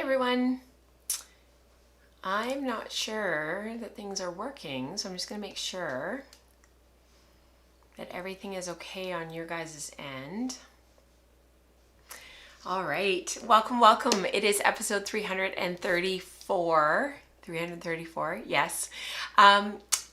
everyone. I'm not sure that things are working, so I'm just going to make sure that everything is okay on your guys' end. All right, welcome. It is episode 334. 334, yes.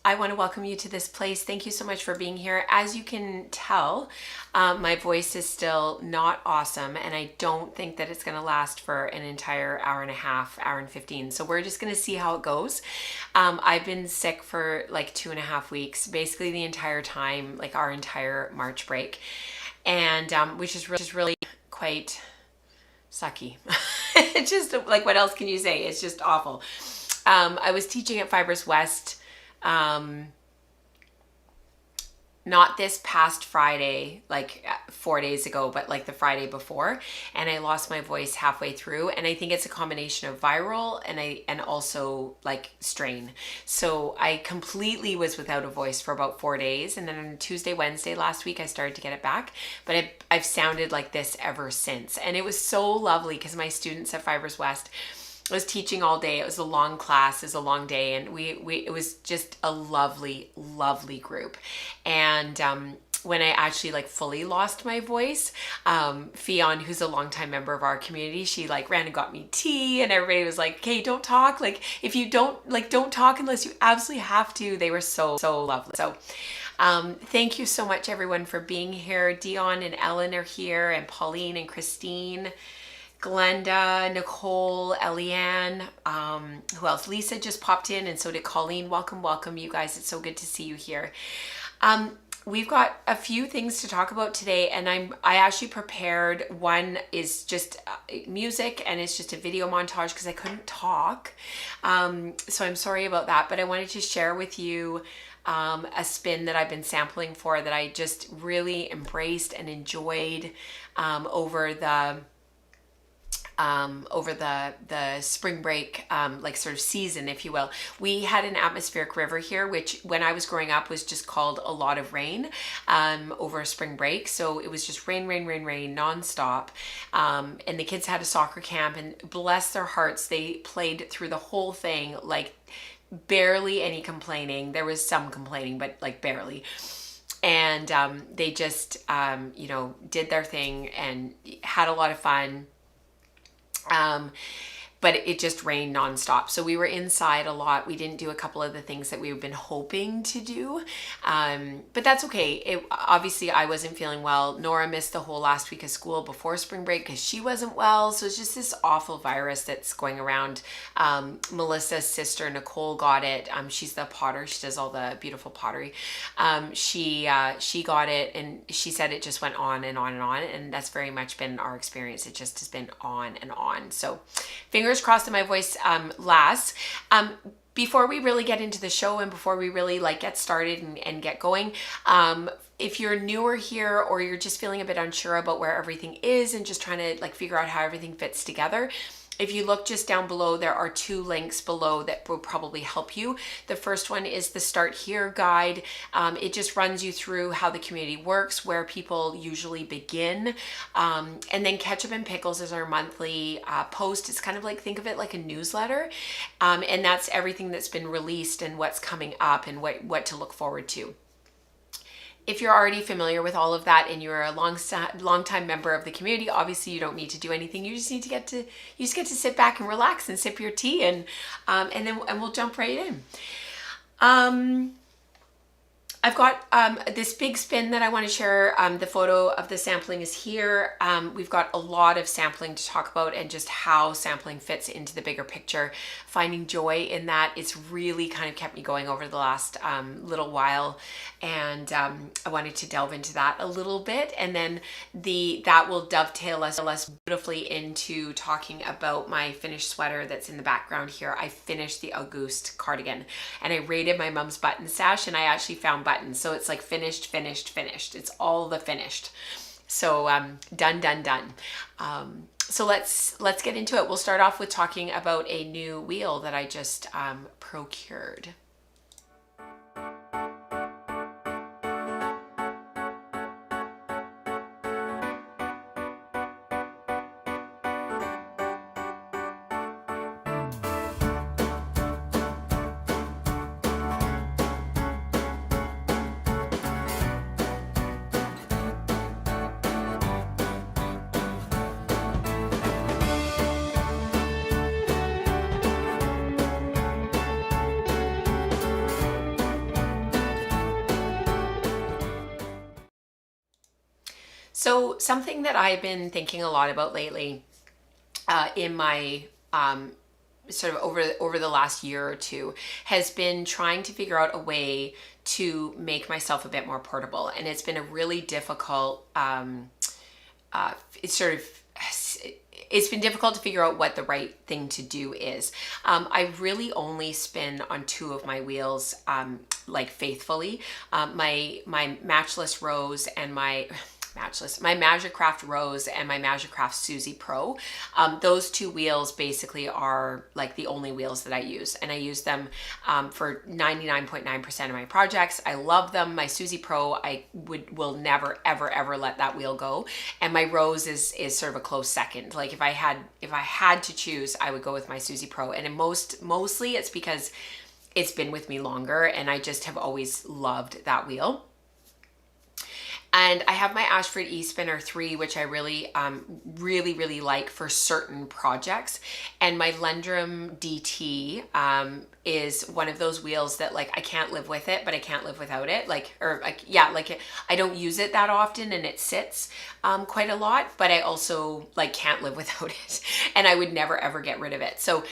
I want to welcome you to this place. Thank you so much for being here. As you can tell, my voice is still not awesome, and I don't think that it's going to last for an entire hour and a half, hour and 15. So we're just going to see how it goes. I've been sick for like 2.5 weeks, basically the entire time, like our entire March break, and which is really quite sucky. It's just like, what else can you say? It's just awful. I was teaching at Fibers West, not this past Friday, like 4 days ago, but like the Friday before, and I lost my voice halfway through, and I think it's a combination of viral and also like strain. So I completely was without a voice for about 4 days, and then on Tuesday, Wednesday last week I started to get it back, but I've sounded like this ever since. And it was so lovely because my students at Fibers West was teaching all day. It was a long class, it was a long day, and it was just a lovely group. And when I actually like fully lost my voice, Fionn, who's a longtime member of our community, she like ran and got me tea, and everybody was like, "Okay, don't talk. Like if you don't talk unless you absolutely have to." They were so lovely. So thank you so much everyone for being here. Dion and Ellen are here, and Pauline and Christine, Glenda, Nicole, Eliane, who else? Lisa just popped in, and so did Colleen. Welcome, you guys. It's so good to see you here. We've got a few things to talk about today, and I actually prepared. One is just music, and it's just a video montage because I couldn't talk. So I'm sorry about that, but I wanted to share with you a spin that I've been sampling for that I just really embraced and enjoyed over the spring break, like sort of season, if you will. We had an atmospheric river here, which when I was growing up was just called a lot of rain over spring break. So it was just rain nonstop. And the kids had a soccer camp, and bless their hearts, they played through the whole thing, like barely any complaining. There was some complaining, but like barely. And they just, did their thing and had a lot of fun. But it just rained nonstop. So we were inside a lot. We didn't do a couple of the things that we've been hoping to do. But that's okay. Obviously I wasn't feeling well. Nora missed the whole last week of school before spring break because she wasn't well. So it's just this awful virus that's going around. Melissa's sister, Nicole, got it. She's the potter. She does all the beautiful pottery. She got it, and she said it just went on and on and on. And that's very much been our experience. It just has been on and on. So fingers crossed that my voice lasts. Before we really get into the show and before we really like get started and get going, if you're newer here or you're just feeling a bit unsure about where everything is and just trying to like figure out how everything fits together, if you look just down below, there are 2 links below that will probably help you. The first one is the Start Here guide. It just runs you through how the community works, where people usually begin. And then Ketchup and Pickles is our monthly post. It's kind of like, think of it like a newsletter. And that's everything that's been released and what's coming up and what to look forward to. If you're already familiar with all of that and you're a long-time member of the community, obviously you don't need to do anything. You just need to get to sit back and relax and sip your tea, and we'll jump right in. I've got this big spin that I want to share. The photo of the sampling is here. We've got a lot of sampling to talk about and just how sampling fits into the bigger picture. Finding joy in that, it's really kind of kept me going over the last little while, and I wanted to delve into that a little bit, and then that will dovetail us beautifully into talking about my finished sweater that's in the background here. I finished the Auguste cardigan, and I raided my mom's button stash, and I actually found buttons. So it's like finished. It's all the finished. So done. So let's get into it. We'll start off with talking about a new wheel that I just procured. So something that I've been thinking a lot about lately, in my sort of over the last year or two, has been trying to figure out a way to make myself a bit more portable, and it's been a really difficult. It's sort of it's been difficult to figure out what the right thing to do is. I really only spin on two of my wheels, like faithfully. My Matchless Rose and my Magicraft Rose and my Magicraft Susie Pro. Those two wheels basically are like the only wheels that I use, and I use them for 99.9% of my projects. I love them. My Susie Pro, I will never ever let that wheel go, and my Rose is sort of a close second. Like if I had to choose, I would go with my Susie Pro, and mostly it's because it's been with me longer, and I just have always loved that wheel. And I have my Ashford eSpinner 3, which I really, really like for certain projects. And my Lendrum DT is one of those wheels that, like, I can't live with it, but I can't live without it. I don't use it that often, and it sits quite a lot, but I also like can't live without it, and I would never ever get rid of it. So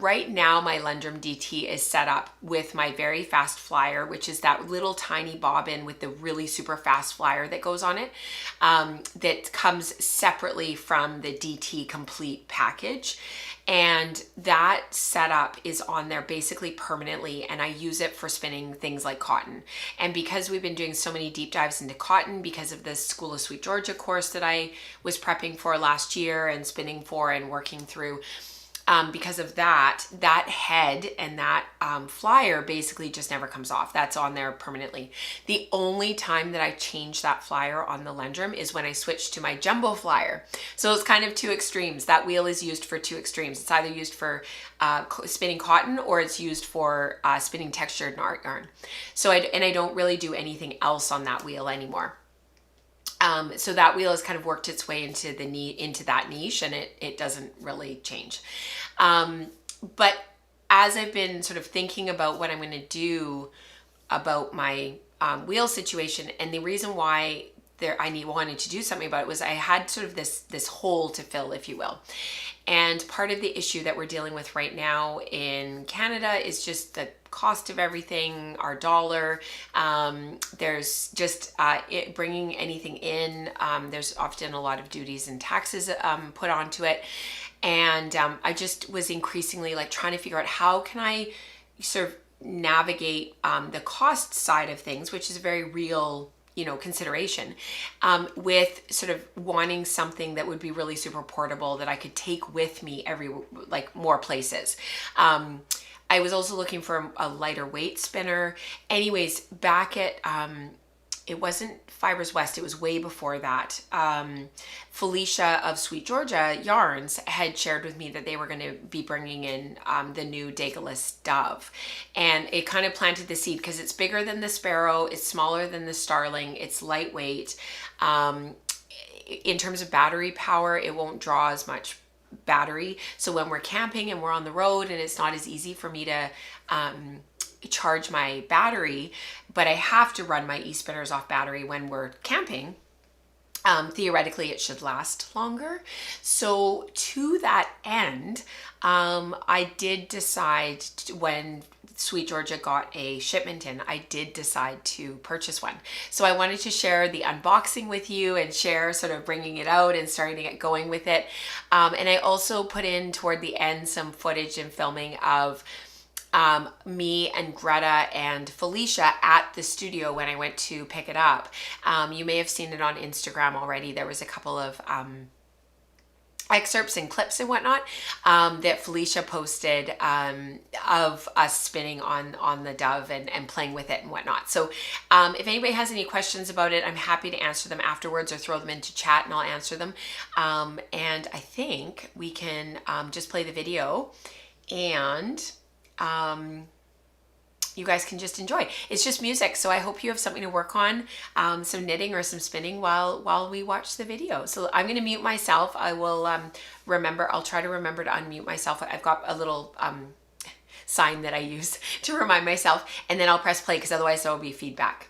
right now, my Lendrum DT is set up with my very fast flyer, which is that little tiny bobbin with the really super fast flyer that goes on it, that comes separately from the DT Complete package. And that setup is on there basically permanently, and I use it for spinning things like cotton. And because we've been doing so many deep dives into cotton because of the School of Sweet Georgia course that I was prepping for last year and spinning for and working through, because of that head and that flyer basically just never comes off. That's on there permanently. The only time that I change that flyer on the Lendrum is when I switch to my jumbo flyer. So it's kind of two extremes. That wheel is used for two extremes. It's either used for spinning cotton, or it's used for spinning textured and art yarn. So I don't really do anything else on that wheel anymore. So that wheel has kind of worked its way into that niche, and it doesn't really change. But as I've been sort of thinking about what I'm going to do about my wheel situation, and the reason why wanted to do something about it was I had sort of this hole to fill, if you will. And part of the issue that we're dealing with right now in Canada is just the cost of everything, our dollar. There's just bringing anything in. There's often a lot of duties and taxes put onto it. And I just was increasingly like trying to figure out how can I sort of navigate the cost side of things, which is a very real consideration, with sort of wanting something that would be really super portable that I could take with me more places. I was also looking for a lighter weight spinner. Anyways, back at, it wasn't Fibers West, it was way before that. Felicia of Sweet Georgia Yarns had shared with me that they were going to be bringing in the new Daedelus Dove. And it kind of planted the seed because it's bigger than the Sparrow, it's smaller than the Starling, it's lightweight. In terms of battery power, it won't draw as much battery. So when we're camping and we're on the road and it's not as easy for me to charge my battery, but I have to run my e-spinners off battery when we're camping, theoretically it should last longer. So to that end, I did decide when Sweet Georgia got a shipment in, I did decide to purchase one. So I wanted to share the unboxing with you and share sort of bringing it out and starting to get going with it. And I also put in toward the end some footage and filming of me and Greta and Felicia at the studio when I went to pick it up. You may have seen it on Instagram already. There was a couple of excerpts and clips and whatnot that Felicia posted of us spinning on the Dove and playing with it and whatnot. So if anybody has any questions about it, I'm happy to answer them afterwards or throw them into chat and I'll answer them. And I think we can just play the video and you guys can just enjoy. It's just music, so I hope you have something to work on, some knitting or some spinning while we watch the video. So I'm going to mute myself. I will I'll try to remember to unmute myself. I've got a little sign that I use to remind myself, and then I'll press play because otherwise there will be feedback.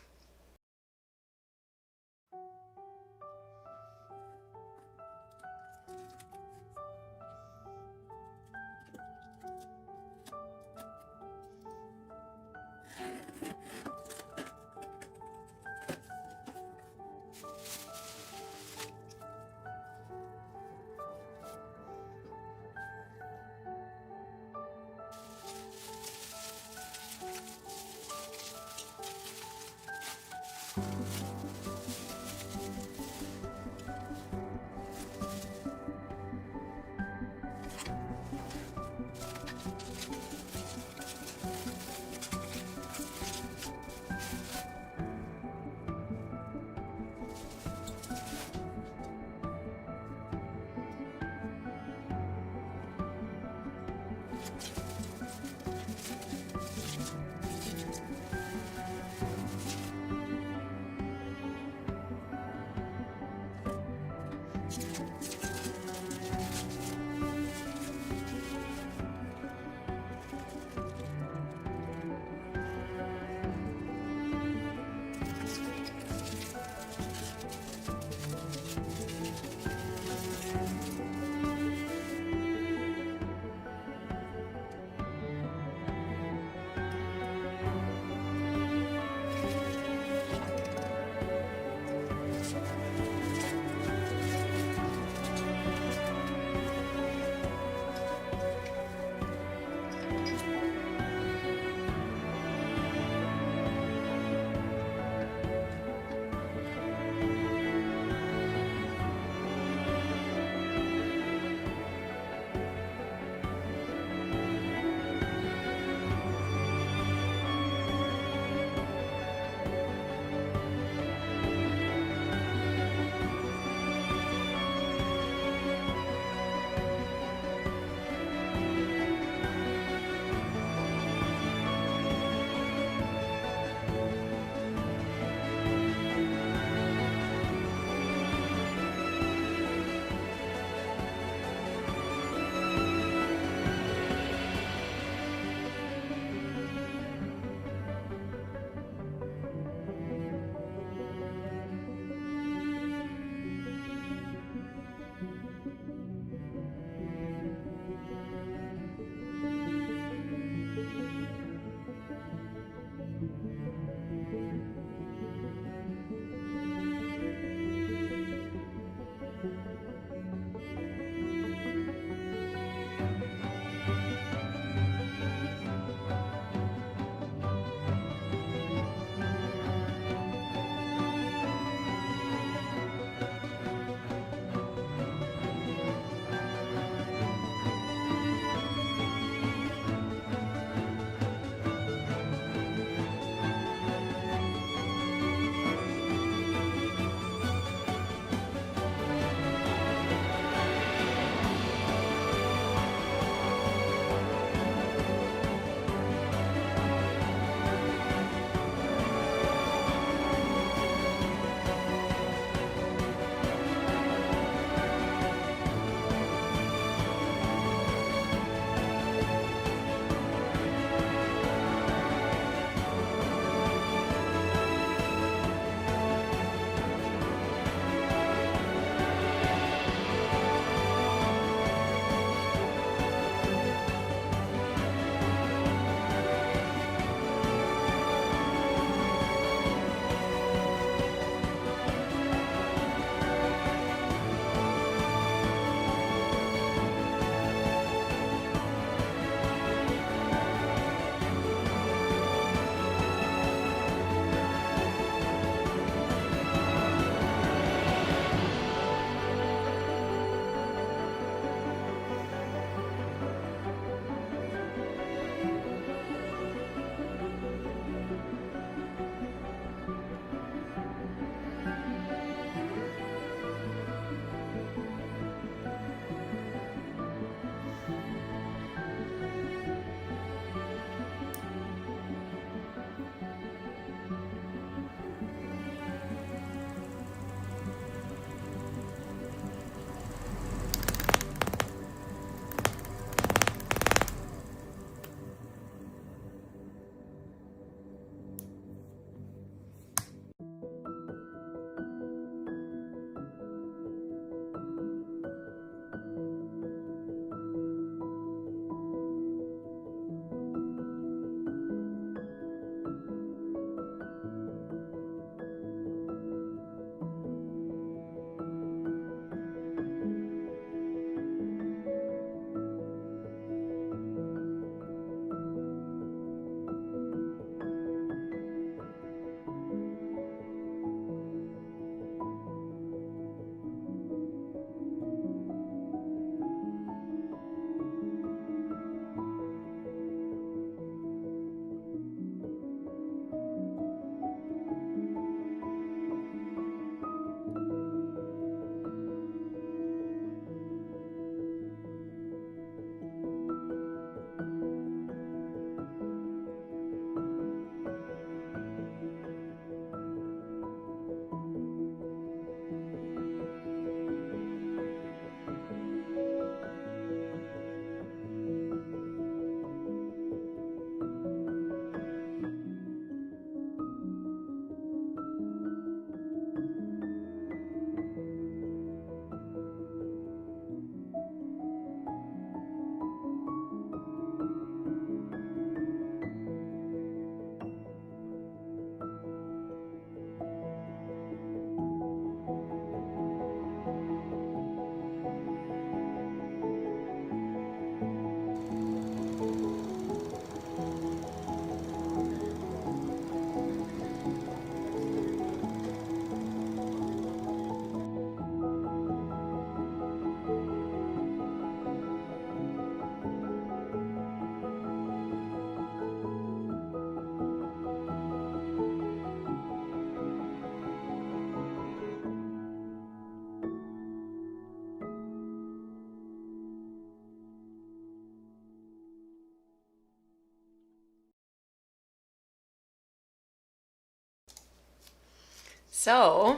So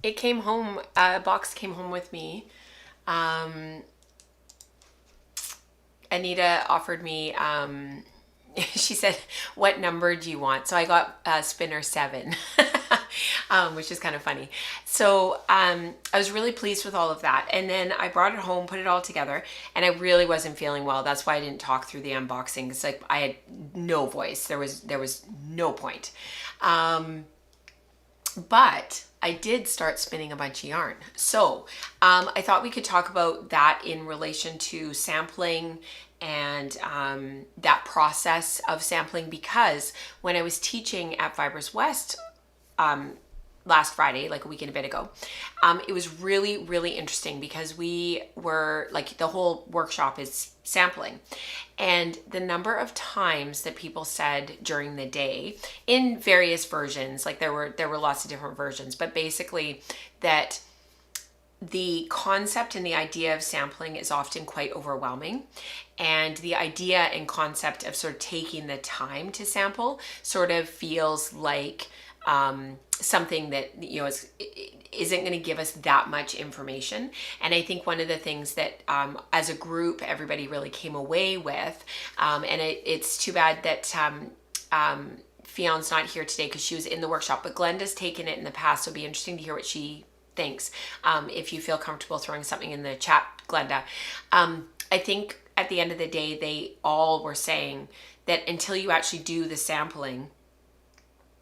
it came home, a box came home with me. Anita offered me, she said, what number do you want? So I got spinner 7, which is kind of funny. So I was really pleased with all of that. And then I brought it home, put it all together, and I really wasn't feeling well. That's why I didn't talk through the unboxing. It's like I had no voice. There was no point. But I did start spinning a bunch of yarn. So I thought we could talk about that in relation to sampling and that process of sampling, because when I was teaching at Fibers West last Friday, like a week and a bit ago, it was really, really interesting because we were like, the whole workshop is sampling. And the number of times that people said during the day in various versions, like there were lots of different versions, but basically that the concept and the idea of sampling is often quite overwhelming. And the idea and concept of sort of taking the time to sample sort of feels like something that, you know, isn't going to give us that much information. And I think one of the things that as a group, everybody really came away with, and it's too bad that Fion's not here today because she was in the workshop, but Glenda's taken it in the past. So it'll be interesting to hear what she thinks. If you feel comfortable throwing something in the chat, Glenda. I think at the end of the day, they all were saying that until you actually do the sampling,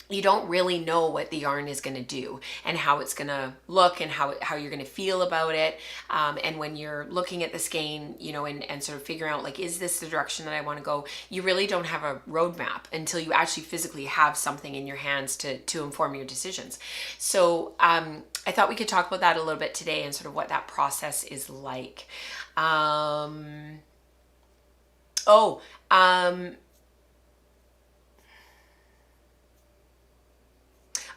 you don't really know what the yarn is going to do and how it's going to look and how you're going to feel about it. And when you're looking at the skein, you know, and sort of figuring out, like, is this the direction that I want to go? You really don't have a roadmap until you actually physically have something in your hands to inform your decisions. So I thought we could talk about that a little bit today and sort of what that process is like.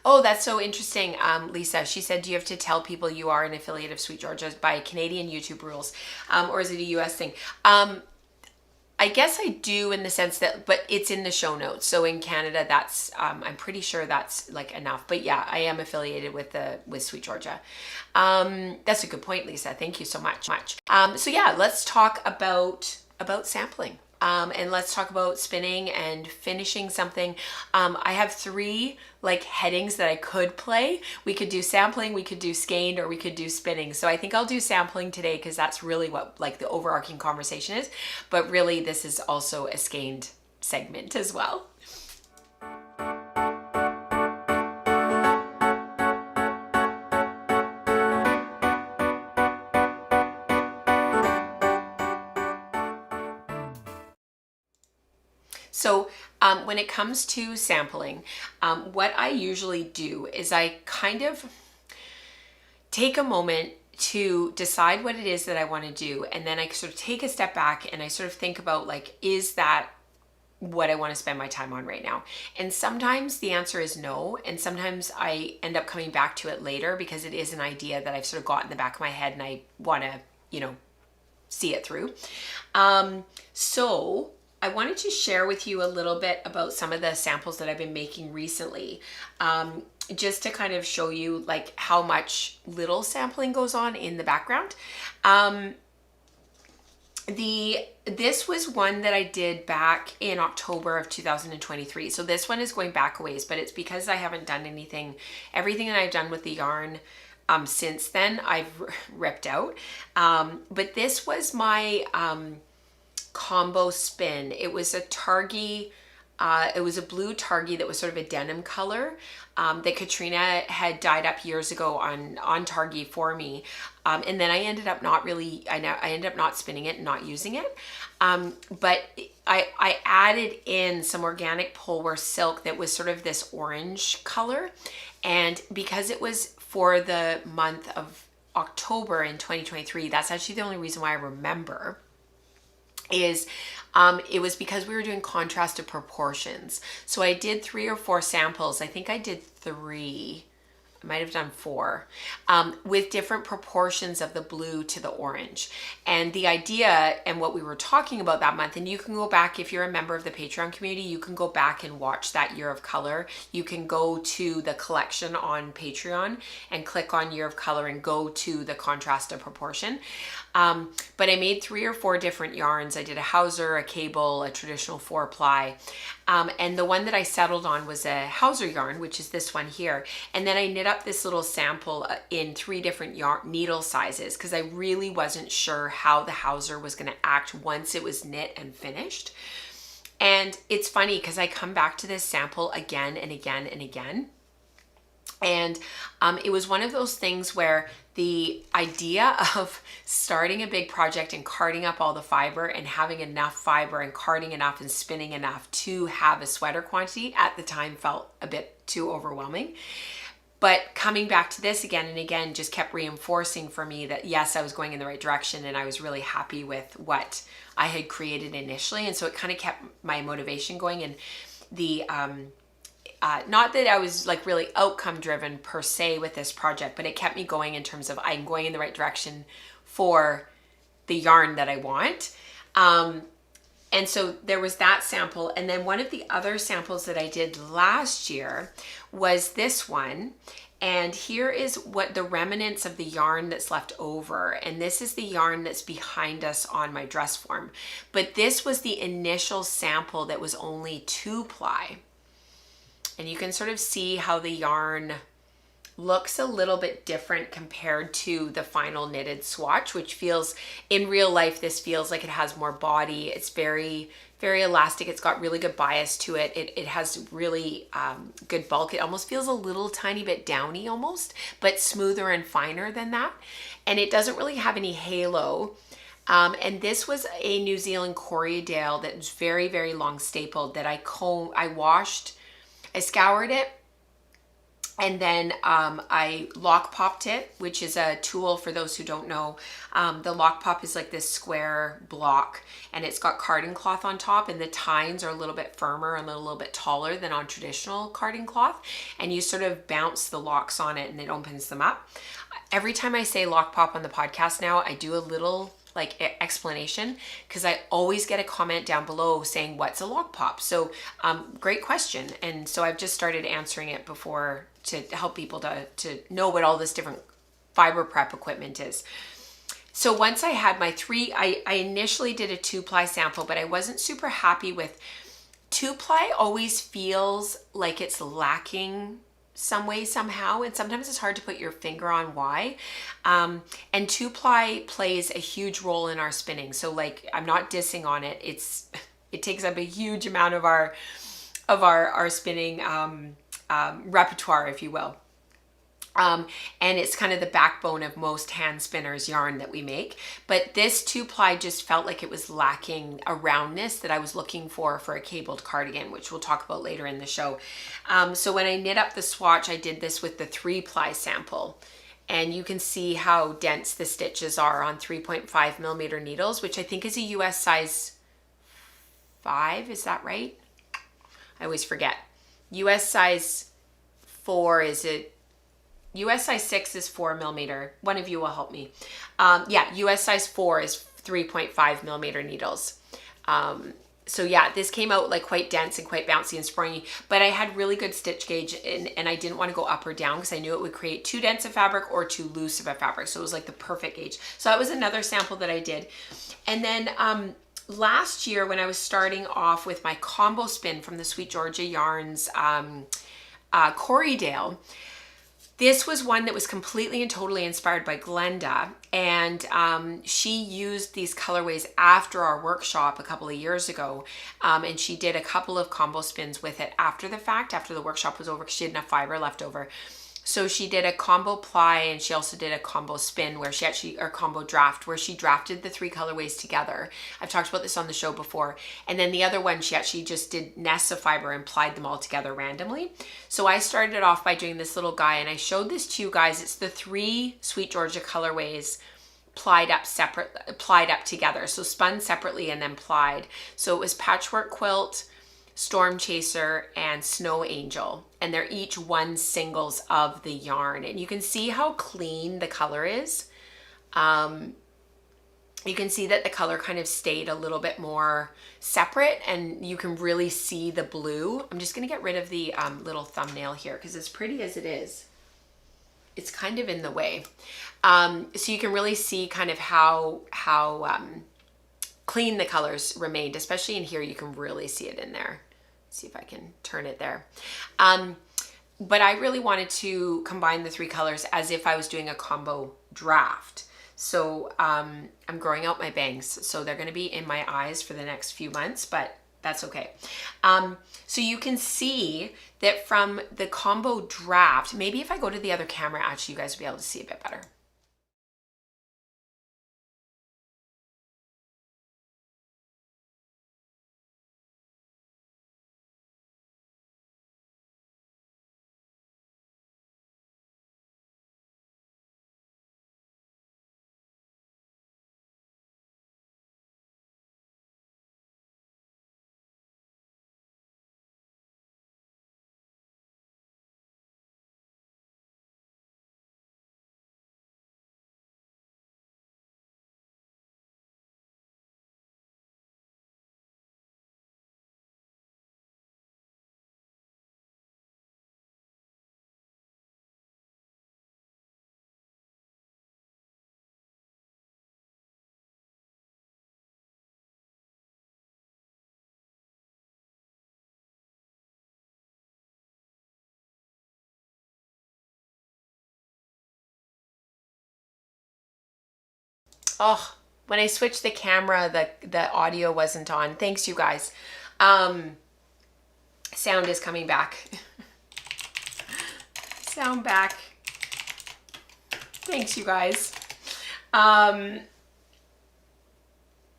Oh, that's so interesting, Lisa. She said, do you have to tell people you are an affiliate of Sweet Georgia by Canadian YouTube rules? Or is it a US thing? I guess I do, in the sense that, but it's in the show notes. So in Canada, that's, I'm pretty sure that's like enough. But yeah, I am affiliated with Sweet Georgia. That's a good point, Lisa. Thank you so much. So yeah, let's talk about sampling. And let's talk about spinning and finishing something. I have 3 like headings that I could play. We could do sampling, we could do skeined, or we could do spinning. So I think I'll do sampling today because that's really what like the overarching conversation is. But really, this is also a skeined segment as well. So when it comes to sampling, what I usually do is I kind of take a moment to decide what it is that I want to do. And then I sort of take a step back and I sort of think about, like, is that what I want to spend my time on right now? And sometimes the answer is no. And sometimes I end up coming back to it later because it is an idea that I've sort of got in the back of my head and I want to, you know, see it through. So I wanted to share with you a little bit about some of the samples that I've been making recently, just to kind of show you like how much little sampling goes on in the background. This was one that I did back in October of 2023. So this one is going back a ways, but it's because I haven't done anything. Everything that I've done with the yarn since then, I've ripped out. But this was my combo spin. It was a Targi, it was a blue Targi that was sort of a denim color that Katrina had dyed up years ago on Targi for me. And then I ended up I ended up not spinning it and not using it. But I added in some organic poleware silk that was sort of this orange color. And because it was for the month of October in 2023, that's actually the only reason why I remember, is it was because we were doing contrasted proportions. So I did 3 or 4 samples. I think I did 3 I might have done 4, with different proportions of the blue to the orange. And the idea and what we were talking about that month, and you can go back, if you're a member of the Patreon community, you can go back and watch that Year of Color. You can go to the collection on Patreon and click on Year of Color and go to the contrast of proportion. But I made 3 or 4 different yarns. I did a hauser, a cable, a traditional 4-ply. And the one that I settled on was a hauser yarn, which is this one here. And then I knit up this little sample in 3 different yarn needle sizes because I really wasn't sure how the hauser was going to act once it was knit and finished. And it's funny because I come back to this sample again and again and again. And it was one of those things where the idea of starting a big project and carding up all the fiber and having enough fiber and carding enough and spinning enough to have a sweater quantity at the time felt a bit too overwhelming. But coming back to this again and again just kept reinforcing for me that yes, I was going in the right direction and I was really happy with what I had created initially. And so it kind of kept my motivation going. And the not that I was like really outcome driven per se with this project, but it kept me going in terms of I'm going in the right direction for the yarn that I want. And so there was that sample. And then one of the other samples that I did last year was this one. And here is what the remnants of the yarn that's left over. And this is the yarn that's behind us on my dress form. But this was the initial sample that was only 2-ply. And you can sort of see how the yarn looks a little bit different compared to the final knitted swatch, which feels, in real life, this feels like it has more body. It's very, very elastic. It's got really good bias to it. It has really good bulk. It almost feels a little tiny bit downy almost, but smoother and finer than that. And it doesn't really have any halo. And this was a New Zealand Corriedale that was very, very long stapled that I washed. I scoured it, and then I lock popped it, which is a tool for those who don't know. The lock pop is like this square block, and it's got carding cloth on top, and the tines are a little bit firmer and a little bit taller than on traditional carding cloth, and you sort of bounce the locks on it and it opens them up. Every time I say lock pop on the podcast now, I do a little like explanation because I always get a comment down below saying what's a lock pop. So great question. And so I've just started answering it before to help people to know what all this different fiber prep equipment is. So once I had my 3, I initially did a 2-ply sample, but I wasn't super happy with 2-ply. Always feels like it's lacking some way, somehow, and sometimes it's hard to put your finger on why. And 2-ply plays a huge role in our spinning. So like, I'm not dissing on it. It takes up a huge amount of our spinning repertoire, if you will. And it's kind of the backbone of most hand spinners yarn that we make. But this 2-ply just felt like it was lacking a roundness that I was looking for a cabled cardigan, which we'll talk about later in the show. So when I knit up the swatch, I did this with the 3-ply sample. And you can see how dense the stitches are on 3.5 millimeter needles, which I think is a US size 5. Is that right? I always forget. US size 4 is it? US size 6 is 4 millimeter. One of you will help me. Yeah, US size 4 is 3.5 millimeter needles. So yeah, this came out like quite dense and quite bouncy and springy, but I had really good stitch gauge and I didn't want to go up or down because I knew it would create too dense a fabric or too loose of a fabric. So it was like the perfect gauge. So that was another sample that I did. And then last year when I was starting off with my combo spin from the Sweet Georgia Yarns Corriedale, this was one that was completely and totally inspired by Glenda, and she used these colorways after our workshop a couple of years ago, and she did a couple of combo spins with it after the fact, after the workshop was over, because she had enough fiber left over. So she did a combo ply, and she also did a combo spin where she actually, or combo draft, where she drafted the 3 colorways together. I've talked about this on the show before. And then the other one, she actually just did nests of fiber and plied them all together randomly. So I started off by doing this little guy, and I showed this to you guys. It's the 3 Sweet Georgia colorways plied up together. So spun separately and then plied. So it was patchwork quilt, Storm Chaser, and Snow Angel, and they're each one singles of the yarn, and you can see how clean the color is. You can see that the color kind of stayed a little bit more separate, and you can really see the blue. I'm just going to get rid of the little thumbnail here because as pretty as it is, it's kind of in the way. So you can really see kind of how clean the colors remained, especially in here. You can really see it in there. Let's see if I can turn it there. But I really wanted to combine the three colors as if I was doing a combo draft. So I'm growing out my bangs, so they're going to be in my eyes for the next few months, but that's okay. So you can see that from the combo draft, maybe if I go to the other camera, actually you guys will be able to see a bit better. Oh, when I switched the camera, the audio wasn't on. Thanks, you guys. Sound is coming back. Sound back. Thanks, you guys.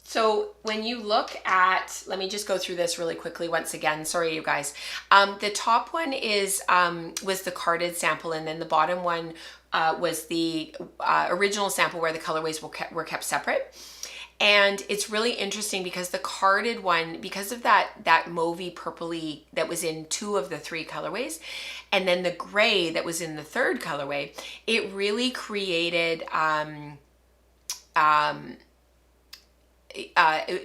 So when you look at, let me just go through this really quickly once again. Sorry, you guys. The top one is was the carded sample, and then the bottom one was the original sample where the colorways were kept separate. And it's really interesting because the carded one, because of that mauvey purpley that was in 2 of the 3 colorways, and then the gray that was in the 3rd colorway, it really created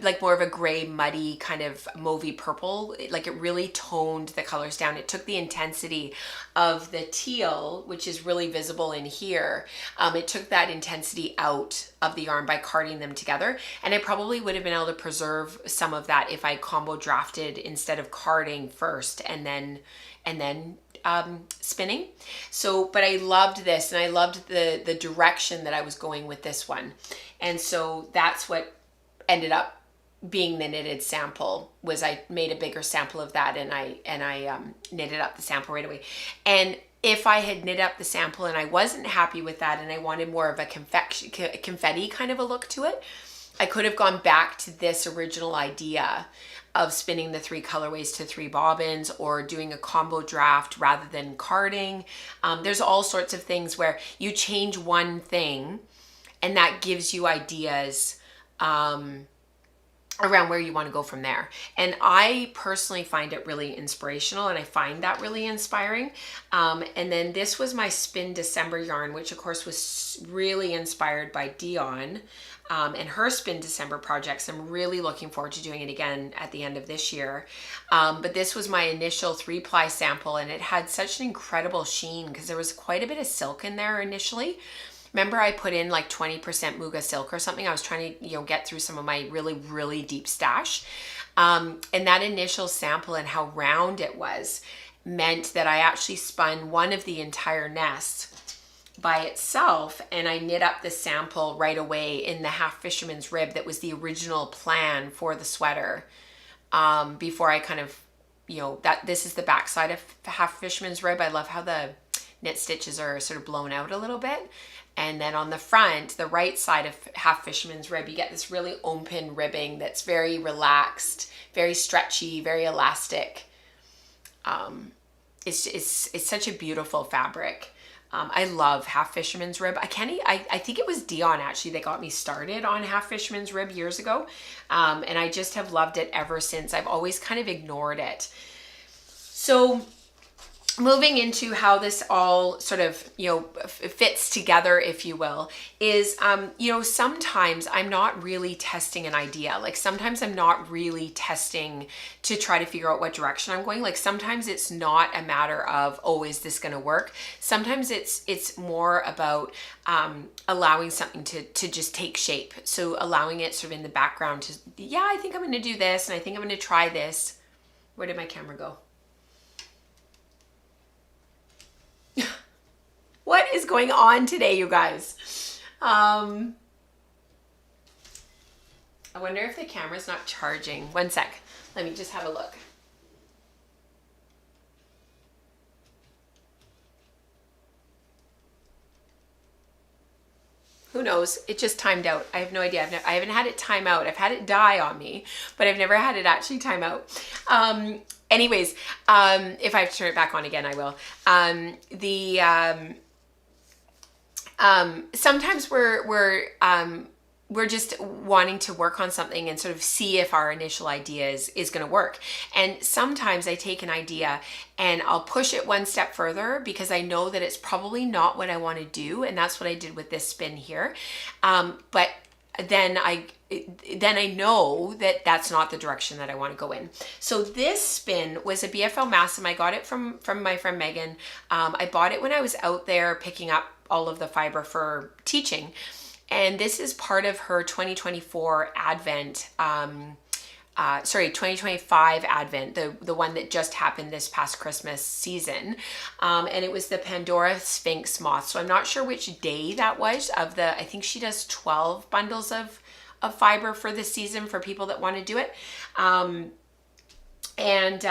like more of a gray, muddy kind of mauvey purple. Like it really toned the colors down. It took the intensity of the teal, which is really visible in here. It took that intensity out of the yarn by carding them together. And I probably would have been able to preserve some of that if I combo drafted instead of carding first and then spinning. So, but I loved this, and I loved the direction that I was going with this one. And so that's what ended up being the knitted sample. Was I made a bigger sample of that, and I knitted up the sample right away. And if I had knit up the sample and I wasn't happy with that and I wanted more of a confetti kind of a look to it, I could have gone back to this original idea of spinning the 3 colorways to 3 bobbins, or doing a combo draft rather than carding. There's all sorts of things where you change one thing and that gives you ideas around where you want to go from there. And I personally find it really inspirational, and I find that really inspiring. And then this was my Spin December yarn, which of course was really inspired by Dion and her Spin December projects. I'm really looking forward to doing it again at the end of this year. But this was my initial 3-ply sample, and it had such an incredible sheen because there was quite a bit of silk in there initially. Remember, I put in like 20% Muga silk or something. I was trying to, get through some of my really, really deep stash. And that initial sample and how round it was meant that I actually spun one of the entire nests by itself, and I knit up the sample right away in the half fisherman's rib that was the original plan for the sweater. Before I kind of, this is the back side of half fisherman's rib. I love how the knit stitches are sort of blown out a little bit. And then on the front, the right side of half fisherman's rib, you get this really open ribbing that's very relaxed, very stretchy, very elastic. It's such a beautiful fabric. I love half fisherman's rib. I think it was Dion actually that got me started on half fisherman's rib years ago. And I just have loved it ever since. I've always kind of ignored it. So moving into how this all sort of, fits together, if you will, is, sometimes I'm not really testing an idea. Like sometimes I'm not really testing to try to figure out what direction I'm going. Like sometimes it's not a matter of, oh, is this going to work? Sometimes it's more about allowing something to just take shape. So allowing it sort of in the background to, yeah, I think I'm going to do this, and I think I'm going to try this. Where did my camera go? What is going on today, you guys? I wonder if the camera's not charging. One sec. Let me just have a look. Who knows? It just timed out. I have no idea. I haven't had it time out. I've had it die on me, but I've never had it actually time out. Anyways, if I have to turn it back on again, I will. Sometimes we're just wanting to work on something and sort of see if our initial idea is going to work. And sometimes I take an idea and I'll push it one step further because I know that it's probably not what I want to do. And that's what I did with this spin here. But then I know that that's not the direction that I want to go in. So this spin was a BFL Massum. I got it from my friend Megan. I bought it when I was out there picking up all of the fiber for teaching. And this is part of her 2024 Advent, 2025 Advent, the one that just happened this past Christmas season. And it was the Pandora Sphinx moth. So I'm not sure which day that was I think she does 12 bundles of fiber for this season for people that want to do it. And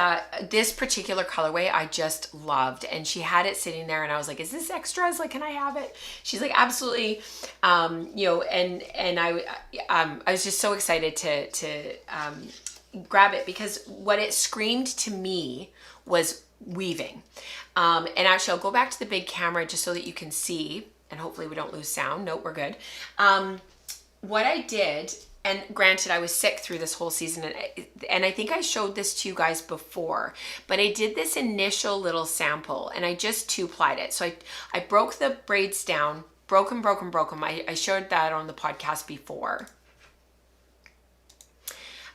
this particular colorway I just loved, and she had it sitting there and I was like, is this extras? Like, can I have it? She's like, absolutely. And I was just so excited to grab it because what it screamed to me was weaving. And actually I'll go back to the big camera just so that you can see, and hopefully we don't lose sound. Nope, we're good. What I did, and granted, I was sick through this whole season, and I think I showed this to you guys before, but I did this initial little sample, and I just two-plied it. So I broke the braids down, broke them. I showed that on the podcast before.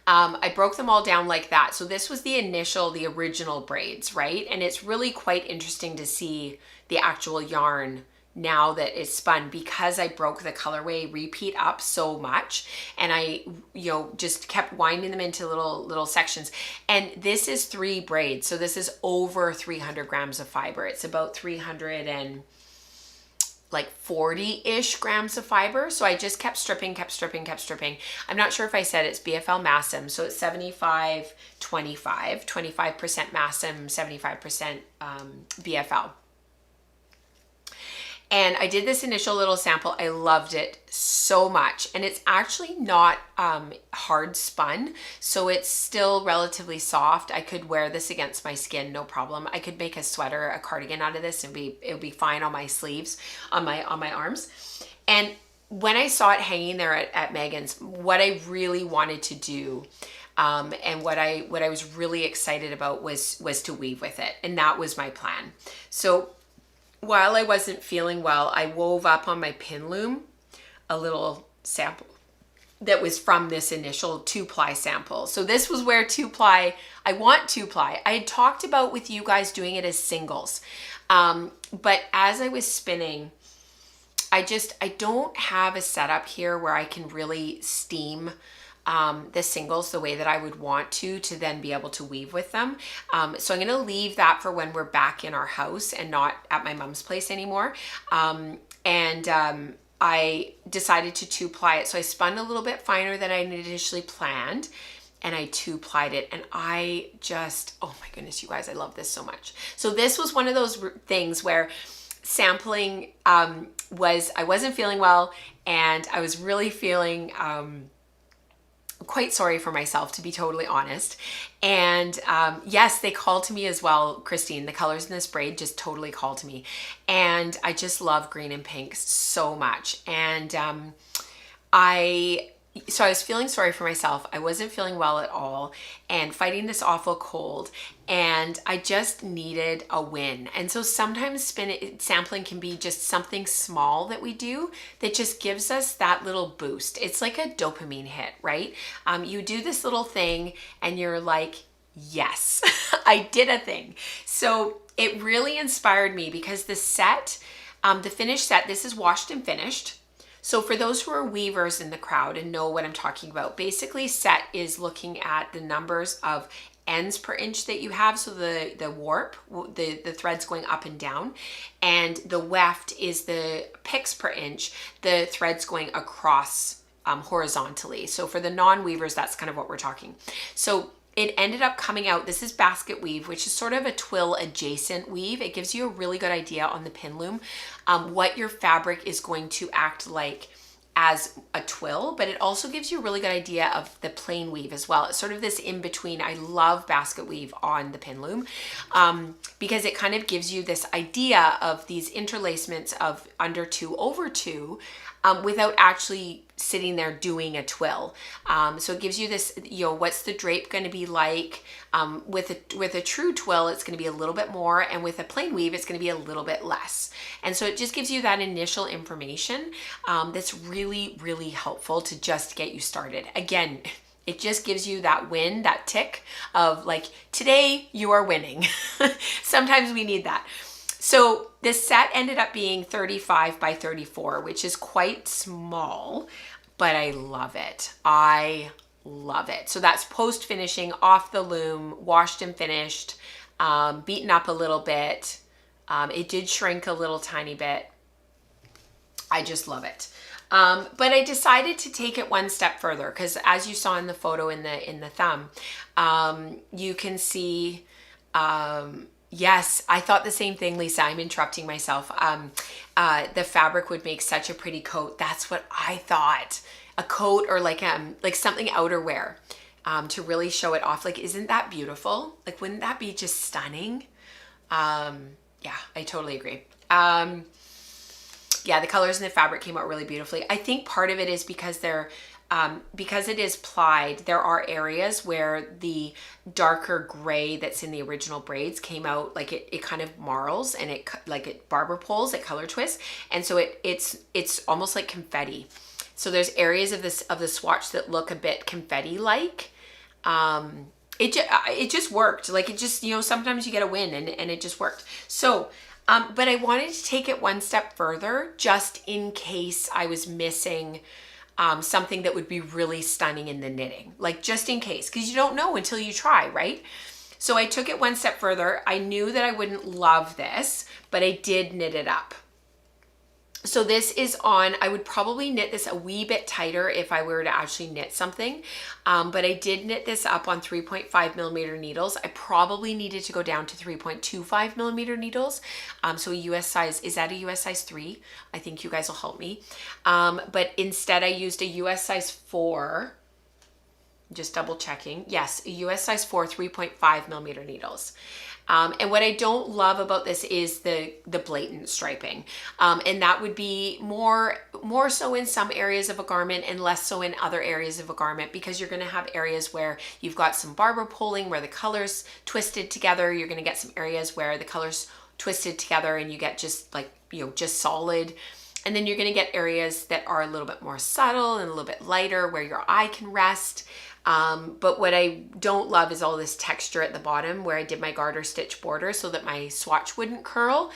I broke them all down like that. So this was the original braids, right? And it's really quite interesting to see the actual yarn now that it's spun, because I broke the colorway repeat up so much, and I just kept winding them into little sections. And this is 3 braids, so this is over 300 grams of fiber. It's about 340-ish grams of fiber. So I just kept stripping. I'm not sure if I said it's BFL Massum, so it's 75-25, 25% Massum, 75% BFL. And I did this initial little sample. I loved it so much. And it's actually not hard spun, so it's still relatively soft. I could wear this against my skin, no problem. I could make a sweater, a cardigan out of this, and it would be fine on my sleeves, on my arms. And when I saw it hanging there at Megan's, what I really wanted to do, and what I was really excited about was to weave with it. And that was my plan. So while I wasn't feeling well, I wove up on my pin loom a little sample that was from this initial 2-ply sample. So this was where 2-ply, I want 2-ply. I had talked about with you guys doing it as singles. But as I was spinning, I don't have a setup here where I can really steam the singles the way that I would want to then be able to weave with them. So I'm going to leave that for when we're back in our house and not at my mom's place anymore. I decided to 2-ply it. So I spun a little bit finer than I initially planned, and I 2-plied it. And I just, oh my goodness, you guys, I love this so much. So this was one of those things where sampling I wasn't feeling well, and I was really feeling quite sorry for myself, to be totally honest. And yes, they called to me as well, Christine. The colors in this braid just totally called to me. And I just love green and pink so much. And so I was feeling sorry for myself. I wasn't feeling well at all and fighting this awful cold, and I just needed a win. And so sometimes sampling can be just something small that we do that just gives us that little boost. It's like a dopamine hit, right? You do this little thing and you're like, yes, I did a thing. So it really inspired me because the set, the finished set, this is washed and finished. So for those who are weavers in the crowd and know what I'm talking about, basically set is looking at the numbers of ends per inch that you have. So the warp, the threads going up and down, and the weft is the picks per inch, the threads going across horizontally. So for the non-weavers, that's kind of what we're talking. So it ended up coming out, this is basket weave, which is sort of a twill adjacent weave. It gives you a really good idea on the pin loom what your fabric is going to act like as a twill, but it also gives you a really good idea of the plain weave as well. It's sort of this in between. I love basket weave on the pin loom because it kind of gives you this idea of these interlacements of under 2 over 2 without actually sitting there doing a twill. So it gives you this, what's the drape going to be like? With a true twill, it's going to be a little bit more, and with a plain weave, it's going to be a little bit less. And so it just gives you that initial information that's really, really helpful to just get you started. Again, it just gives you that win, that tick of like, today you are winning. Sometimes we need that. So this set ended up being 35 by 34, which is quite small, but I love it. I love it. So that's post finishing, off the loom, washed and finished, beaten up a little bit. It did shrink a little tiny bit. I just love it. But I decided to take it one step further because, as you saw in the photo in the thumb, you can see. Yes, I thought the same thing, Lisa. I'm interrupting myself. The fabric would make such a pretty coat. That's what I thought. A coat or like something outerwear to really show it off. Like, isn't that beautiful? Like, wouldn't that be just stunning? Yeah, I totally agree. Yeah, the colors in the fabric came out really beautifully. I think part of it is because because it is plied, there are areas where the darker gray that's in the original braids came out, like it kind of marls and it barber poles, it color twists. And so it's almost like confetti. So there's areas of the swatch that look a bit confetti-like. It just worked. Like, it just, sometimes you get a win and it just worked. So, but I wanted to take it one step further just in case I was missing something that would be really stunning in the knitting, like just in case, because you don't know until you try, right? So I took it one step further. I knew that I wouldn't love this, but I did knit it up. So this is on, I would probably knit this a wee bit tighter if I were to actually knit something. But I did knit this up on 3.5 millimeter needles. I probably needed to go down to 3.25 millimeter needles. So a US size, is that a US size 3? I think you guys will help me. But instead I used a US size 4, just double checking. Yes, a US size 4, 3.5 millimeter needles. And what I don't love about this is the blatant striping. And that would be more so in some areas of a garment and less so in other areas of a garment, because you're going to have areas where you've got some barber pulling where the colors twisted together. You're going to get some areas where the colors twisted together and you get just like, just solid. And then you're going to get areas that are a little bit more subtle and a little bit lighter where your eye can rest. But what I don't love is all this texture at the bottom where I did my garter stitch border so that my swatch wouldn't curl.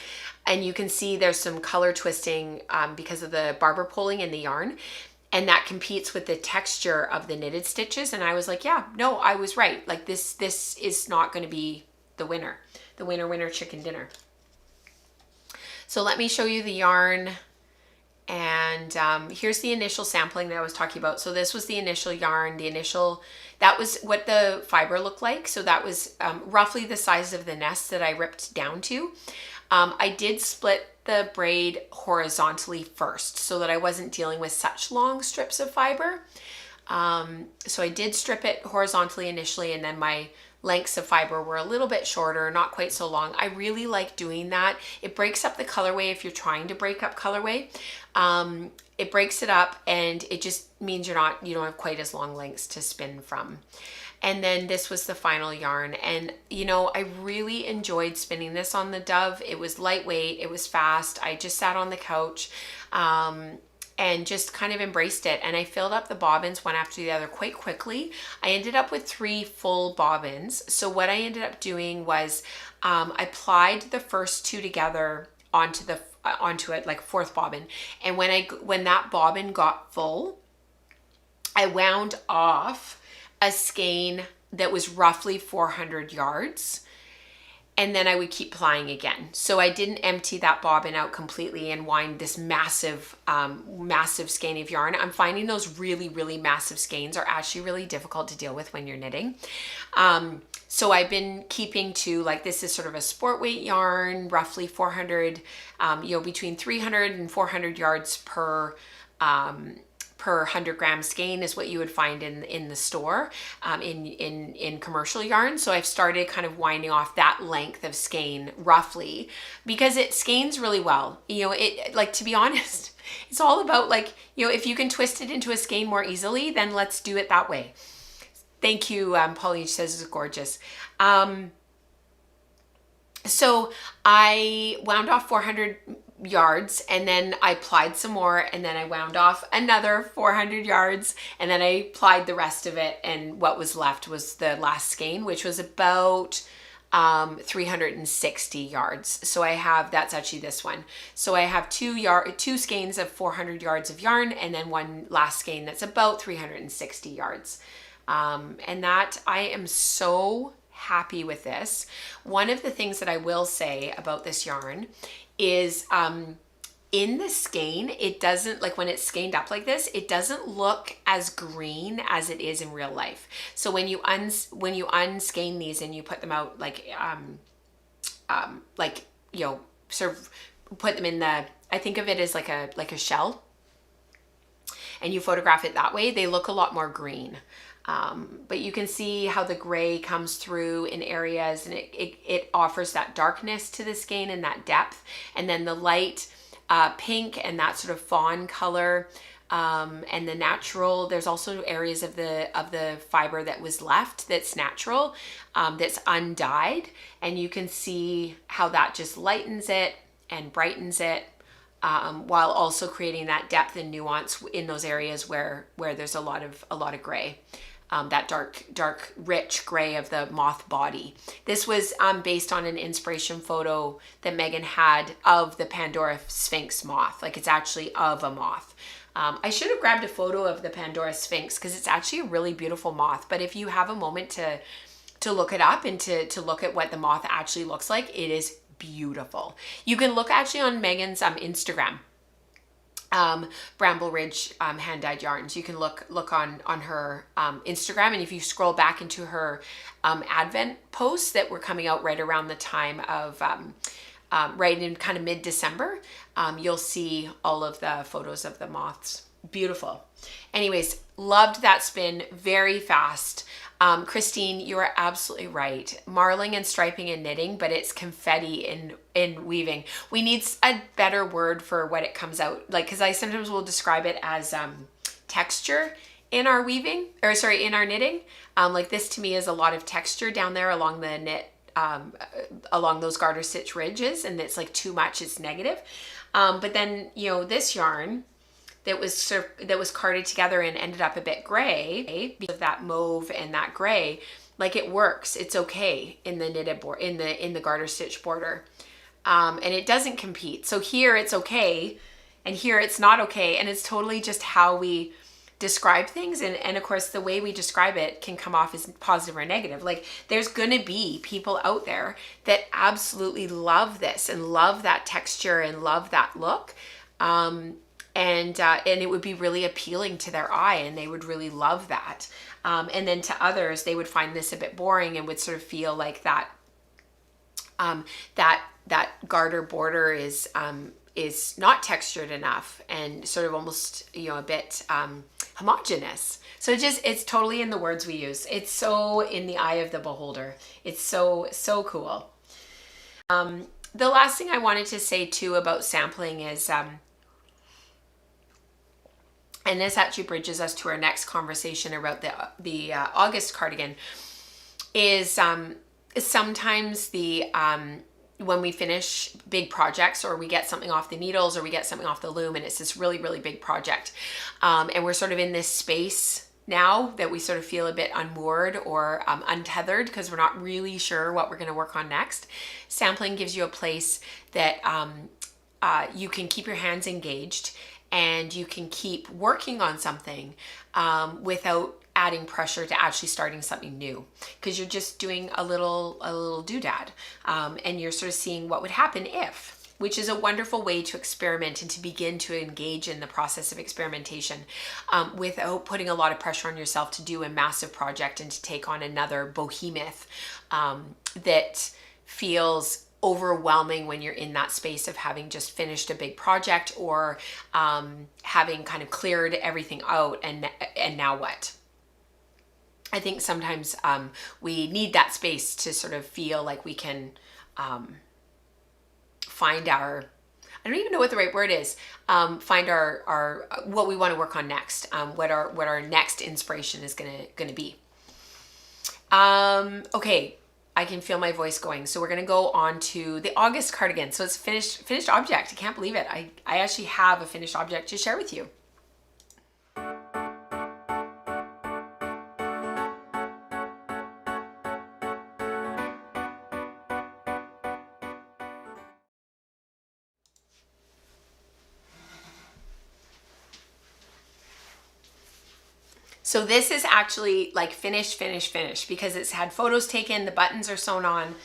And you can see there's some color twisting because of the barber pulling in the yarn. And that competes with the texture of the knitted stitches. And I was like, yeah, no, I was right. Like this is not going to be the winner. The winner chicken dinner. So let me show you the yarn. And here's the initial sampling that I was talking about. So this was the initial yarn, that was what the fiber looked like. So that was roughly the size of the nest that I ripped down to. I did split the braid horizontally first so that I wasn't dealing with such long strips of fiber. So I did strip it horizontally initially, and then my lengths of fiber were a little bit shorter, not quite so long. I really like doing that. It breaks up the colorway if you're trying to break up colorway. It breaks it up, and it just means you don't have quite as long lengths to spin from. And then this was the final yarn. And I really enjoyed spinning this on the Dove. It was lightweight, it was fast. I just sat on the couch and just kind of embraced it. And I filled up the bobbins one after the other quite quickly. I ended up with 3 full bobbins. So what I ended up doing was I plied the first 2 together onto it, like 4th bobbin. And when that bobbin got full, I wound off a skein that was roughly 400 yards, and then I would keep plying again. So I didn't empty that bobbin out completely and wind this massive skein of yarn. I'm finding those really, really massive skeins are actually really difficult to deal with when you're knitting. So I've been keeping to, like, this is sort of a sport weight yarn, roughly 400, between 300 and 400 yards per 100-gram skein is what you would find in the store, in commercial yarn. So I've started kind of winding off that length of skein roughly, because it skeins really well. To be honest, it's all about, like, if you can twist it into a skein more easily, then let's do it that way. Thank you, Pauline says it's gorgeous. So I wound off 400 yards, and then I plied some more, and then I wound off another 400 yards, and then I plied the rest of it, and what was left was the last skein, which was about 360 yards. So that's actually this one. So I have 2 skeins of 400 yards of yarn, and then one last skein that's about 360 yards. And that, I am so happy with this. One of the things that I will say about this yarn is in the skein, it doesn't, like, when it's skeined up like this, it doesn't look as green as it is in real life. So when you unskein these and you put them out, sort of put them in I think of it as like a shell, and you photograph it that way, they look a lot more green. But you can see how the gray comes through in areas, and it offers that darkness to the skein and that depth, and then the light pink and that sort of fawn color, and the natural. There's also areas of the fiber that was left that's natural, that's undyed, and you can see how that just lightens it and brightens it, while also creating that depth and nuance in those areas where there's a lot of gray. That dark, rich gray of the moth body. This was based on an inspiration photo that Megan had of the Pandora Sphinx moth. Like, it's actually of a moth. I should have grabbed a photo of the Pandora Sphinx, because it's actually a really beautiful moth. But if you have a moment to look it up and to look at what the moth actually looks like, it is beautiful. You can look actually on Megan's Instagram. Bramble Ridge hand-dyed yarns. You can look on her Instagram, and if you scroll back into her Advent posts that were coming out right around the time of right in kind of mid-December, you'll see all of the photos of the moths. Beautiful. Anyways, loved that spin. Very fast. Christine, you are absolutely right. Marling and striping and knitting, but it's confetti in weaving. We need a better word for what it comes out like, because I sometimes will describe it as texture in our weaving, in our knitting. Like, this to me is a lot of texture down there along the knit, along those garter stitch ridges, and it's like too much, it's negative. But then, this yarn that was carded together and ended up a bit gray because of that mauve and that gray, like, it works. It's okay in the knitted board, in the garter stitch border, and it doesn't compete. So here it's okay, and here it's not okay, and it's totally just how we describe things, and of course the way we describe it can come off as positive or negative. Like, there's gonna be people out there that absolutely love this and love that texture and love that look. And it would be really appealing to their eye, and they would really love that. And then to others, they would find this a bit boring and would sort of feel like that that garter border is not textured enough, and sort of almost, a bit homogeneous. So it's totally in the words we use. It's so in the eye of the beholder. It's so, so cool. The last thing I wanted to say too about sampling is, and this actually bridges us to our next conversation about the Auguste cardigan, is sometimes when we finish big projects, or we get something off the needles, or we get something off the loom, and it's this really, really big project, and we're sort of in this space now that we sort of feel a bit unmoored or untethered because we're not really sure what we're going to work on next. Sampling gives you a place that you can keep your hands engaged, and you can keep working on something without adding pressure to actually starting something new, because you're just doing a little doodad, and you're sort of seeing what would happen if, which is a wonderful way to experiment and to begin to engage in the process of experimentation without putting a lot of pressure on yourself to do a massive project and to take on another behemoth that feels overwhelming when you're in that space of having just finished a big project, or having kind of cleared everything out, and now what? I think sometimes we need that space to sort of feel like we can find our, I don't even know what the right word is, find our what we want to work on next, what our next inspiration is gonna be. Okay, I can feel my voice going. So we're gonna go on to the Auguste cardigan. So it's finished object. I can't believe it. I actually have a finished object to share with you. So this is actually like finished because it's had photos taken, the buttons are sewn on,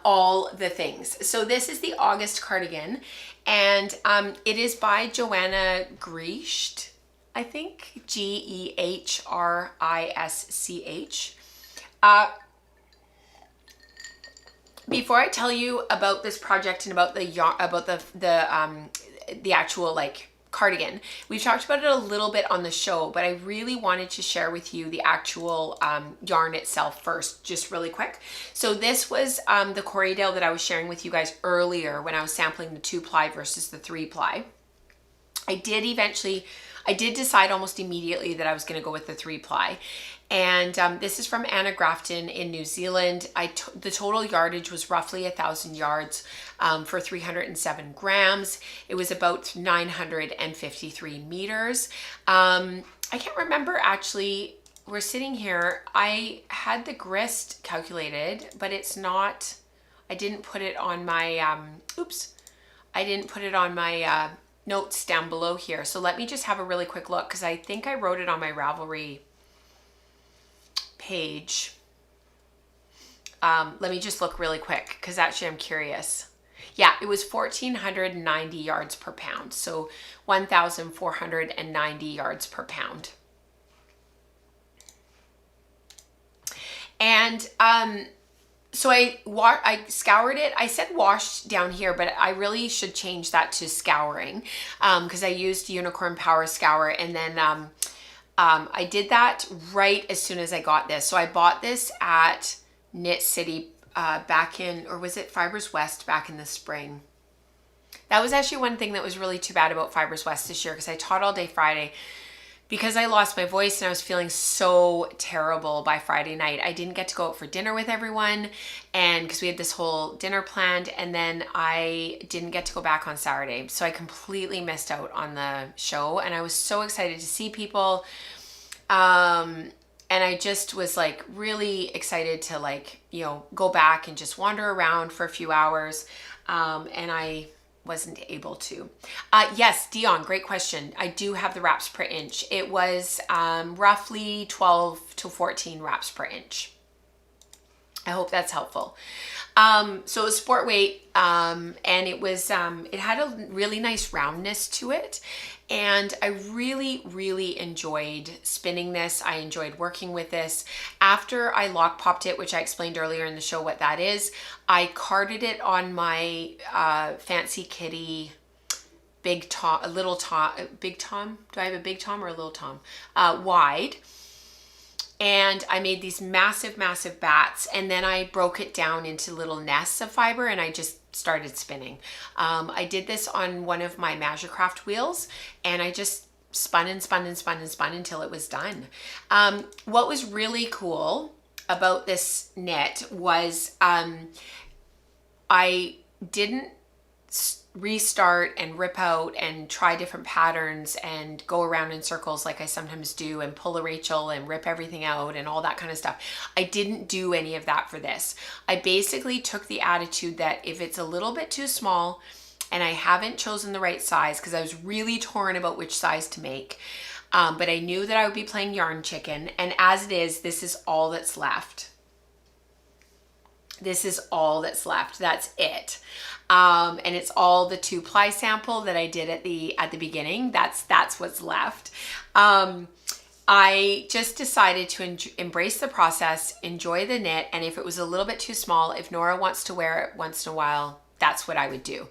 all the things. So this is the Auguste cardigan, and it is by Joanna Griesch, I think, Gehrisch. Before I tell you about this project and about the actual like cardigan, we've talked about it a little bit on the show, but I really wanted to share with you the actual yarn itself first, just really quick. So this was the Corriedale that I was sharing with you guys earlier when I was sampling the 2-ply versus the 3-ply. I did decide almost immediately that I was going to go with the 3-ply. And this is from Anna Grafton in New Zealand. The total yardage was roughly 1,000 yards for 307 grams. It was about 953 meters. I can't remember actually, we're sitting here, I had the grist calculated, but it's not, I didn't put it on my, I didn't put it on my notes down below here. So let me just have a really quick look, because I think I wrote it on my Ravelry page. Let me just look really quick, because actually I'm curious. Yeah, it was 1,490 yards per pound. So 1,490 yards per pound. And so I scoured it. I said washed down here, but I really should change that to scouring, because I used Unicorn Power Scour, and then I did that right as soon as I got this. So I bought this at Knit City back in, or was it Fibers West back in the spring? That was actually one thing that was really too bad about Fibers West this year, because I taught all day Friday. Because I lost my voice and I was feeling so terrible by Friday night, I didn't get to go out for dinner with everyone, and because we had this whole dinner planned, and then I didn't get to go back on Saturday. So I completely missed out on the show, and I was so excited to see people. And I just was like really excited to, like, you know, go back and just wander around for a few hours. And I wasn't able to. Yes, Dion, great question. I do have the wraps per inch. It was roughly 12 to 14 wraps per inch. I hope that's helpful. So it was sport weight, and it was, it had a really nice roundness to it. And I really, really enjoyed spinning this. I enjoyed working with this. After I lock popped it, which I explained earlier in the show what that is, I carded it on my Fancy Kitty big tom, a little tom, big tom. Do I have a big tom or a little tom? Wide. And I made these massive, massive bats, and then I broke it down into little nests of fiber, and I just started spinning. I did this on one of my Magikarcraft wheels, and I just spun and spun and spun and spun until it was done. What was really cool about this knit was I didn't restart and rip out and try different patterns and go around in circles like I sometimes do and pull a Rachel and rip everything out and all that kind of stuff. I didn't do any of that for this. I basically took the attitude that if it's a little bit too small and I haven't chosen the right size, because I was really torn about which size to make, but I knew that I would be playing yarn chicken, and as it is, this is all that's left. This is all that's left. That's it. And it's all the 2-ply sample that I did at the beginning. That's what's left. I just decided to embrace the process, enjoy the knit, and if it was a little bit too small, if Nora wants to wear it once in a while, that's what I would do.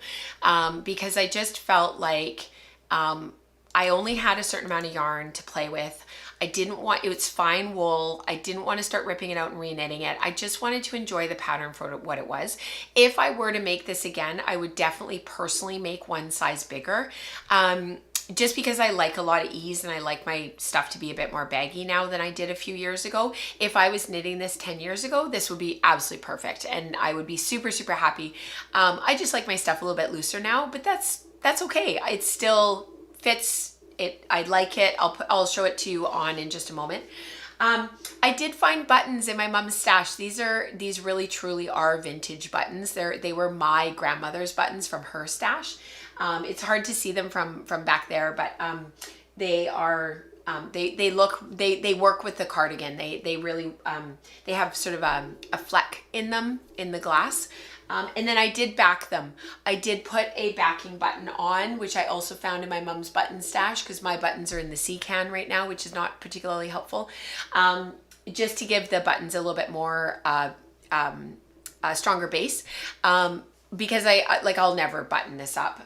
Because I just felt like I only had a certain amount of yarn to play with. I didn't want, it was fine wool. I didn't want to start ripping it out and re-knitting it. I just wanted to enjoy the pattern for what it was. If I were to make this again, I would definitely personally make one size bigger. Just because I like a lot of ease and I like my stuff to be a bit more baggy now than I did a few years ago. If I was knitting this 10 years ago, this would be absolutely perfect and I would be super, super happy. I just like my stuff a little bit looser now, but that's okay. It still fits. I like it. I'll show it to you on in just a moment. I did find buttons in my mom's stash. These really truly are vintage buttons. They were my grandmother's buttons from her stash. It's hard to see them from back there, but they are they work with the cardigan. They really they have sort of a fleck in them in the glass. And then I did back them. I did put a backing button on, which I also found in my mom's button stash because my buttons are in the sea can right now, which is not particularly helpful. Just to give the buttons a little bit more stronger base. Because I'll never button this up.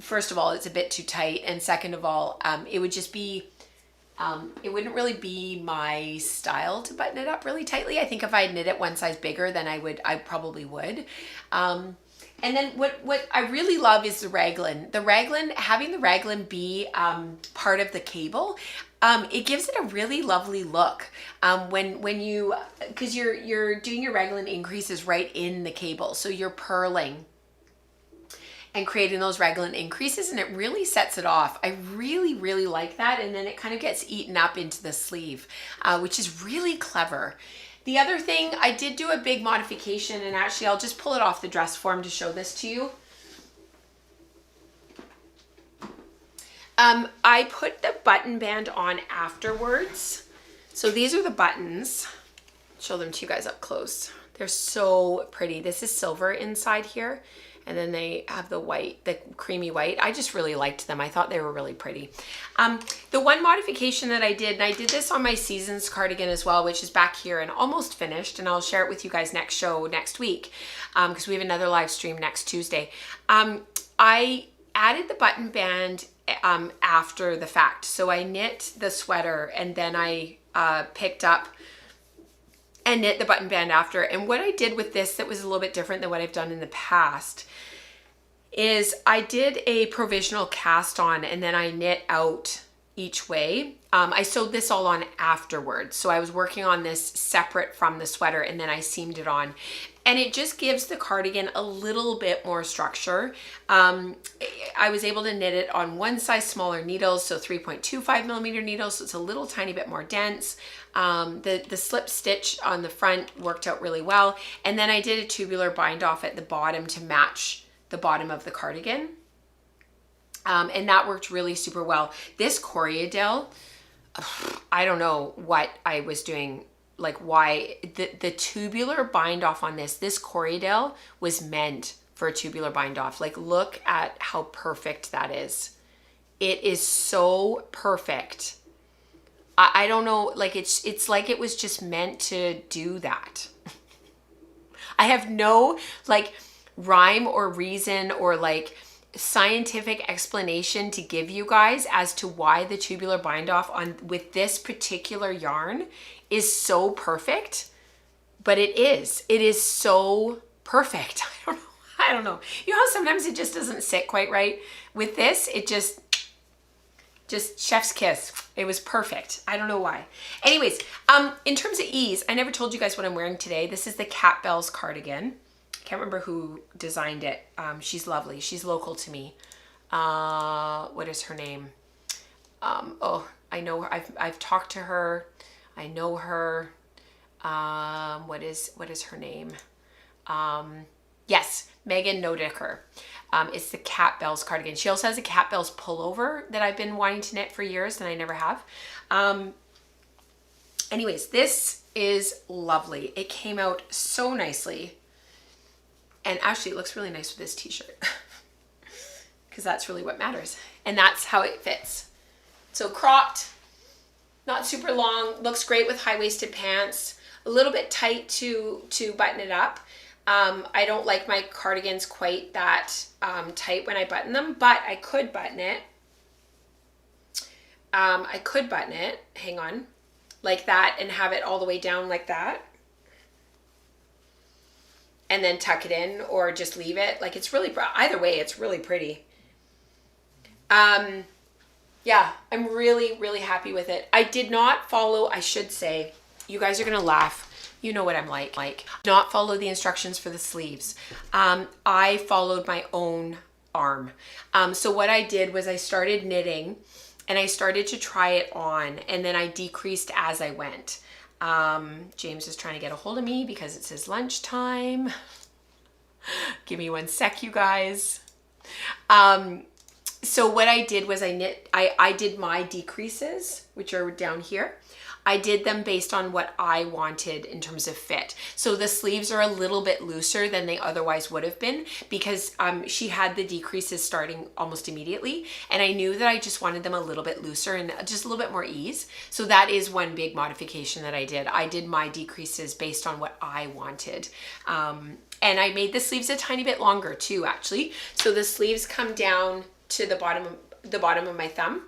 First of all, it's a bit too tight. And second of all, it would just be, it wouldn't really be my style to button it up really tightly. I think if I had knit it one size bigger, then I probably would. And then what I really love is the raglan. Having the raglan be part of the cable, it gives it a really lovely look. When you, because you're doing your raglan increases right in the cable, so you're purling and creating those raglan increases, and it really sets it off. I really, really like that. And then it kind of gets eaten up into the sleeve, which is really clever. The other thing, I did do a big modification, and actually I'll just pull it off the dress form to show this to you. I put the button band on afterwards. So these are the buttons. Show them to you guys up close. They're so pretty. This is silver inside here. And then they have the white, the creamy white. I just really liked them. I thought they were really pretty. The one modification that I did, and I did this on my Seasons cardigan as well, which is back here and almost finished, and I'll share it with you guys next week, because we have another live stream next Tuesday. I added the button band after the fact. So I knit the sweater and then I picked up and knit the button band after. And what I did with this that was a little bit different than what I've done in the past is I did a provisional cast on and then I knit out each way. I sewed this all on afterwards. So I was working on this separate from the sweater and then I seamed it on. And it just gives the cardigan a little bit more structure. I was able to knit it on one size smaller needles, so 3.25 millimeter needles, so it's a little tiny bit more dense. The slip stitch on the front worked out really well. And then I did a tubular bind off at the bottom to match the bottom of the cardigan. And that worked really super well. This Corriedale, I don't know what I was doing, like why the tubular bind off on this Corriedale was meant for a tubular bind off. Like look at how perfect that is. It is so perfect. I don't know, like it's like it was just meant to do that. I have no like rhyme or reason or like scientific explanation to give you guys as to why the tubular bind off on with this particular yarn is so perfect, but it is so perfect. I don't know. You know how sometimes it just doesn't sit quite right? With this, it just chef's kiss. It was perfect. I don't know why. Anyways, in terms of ease, I never told you guys what I'm wearing today. This is the Cat Bells cardigan. Can't remember who designed it. She's lovely. She's local to me. What is her name? Oh, I know her. I've talked to her. I know her. What is her name? Yes, Megan Nodicker. It's the Cat Bells cardigan. She also has a Cat Bells pullover that I've been wanting to knit for years and I never have. Anyways, this is lovely. It came out so nicely. And actually it looks really nice with this t-shirt because that's really what matters. And that's how it fits. So cropped, not super long, looks great with high-waisted pants, a little bit tight to button it up. I don't like my cardigans quite that tight when I button them, but I could button it. Hang on, like that, and have it all the way down like that. And then tuck it in or just leave it. Like it's really, either way, it's really pretty. Yeah, I'm really, really happy with it. I did not follow, I should say, you guys are gonna laugh. You know what I'm like. Not follow the instructions for the sleeves. I followed my own arm. So what I did was I started knitting and I started to try it on and then I decreased as I went. James is trying to get a hold of me because it's his lunchtime. Give me one sec, you guys. So what I did was I did my decreases, which are down here. I did them based on what I wanted in terms of fit. So the sleeves are a little bit looser than they otherwise would have been because she had the decreases starting almost immediately. And I knew that I just wanted them a little bit looser and just a little bit more ease. So that is one big modification that I did. I did my decreases based on what I wanted. And I made the sleeves a tiny bit longer too, actually. So the sleeves come down to the bottom of my thumb.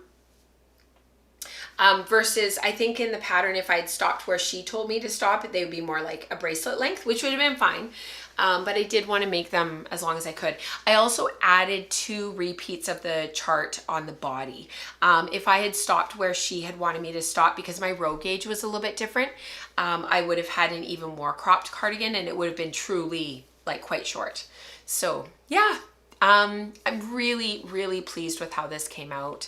Versus I think in the pattern, if I'd stopped where she told me to stop, they would be more like a bracelet length, which would have been fine. But I did want to make them as long as I could. I also added 2 repeats of the chart on the body. If I had stopped where she had wanted me to stop because my row gauge was a little bit different, I would have had an even more cropped cardigan and it would have been truly like quite short. So yeah, I'm really, really pleased with how this came out.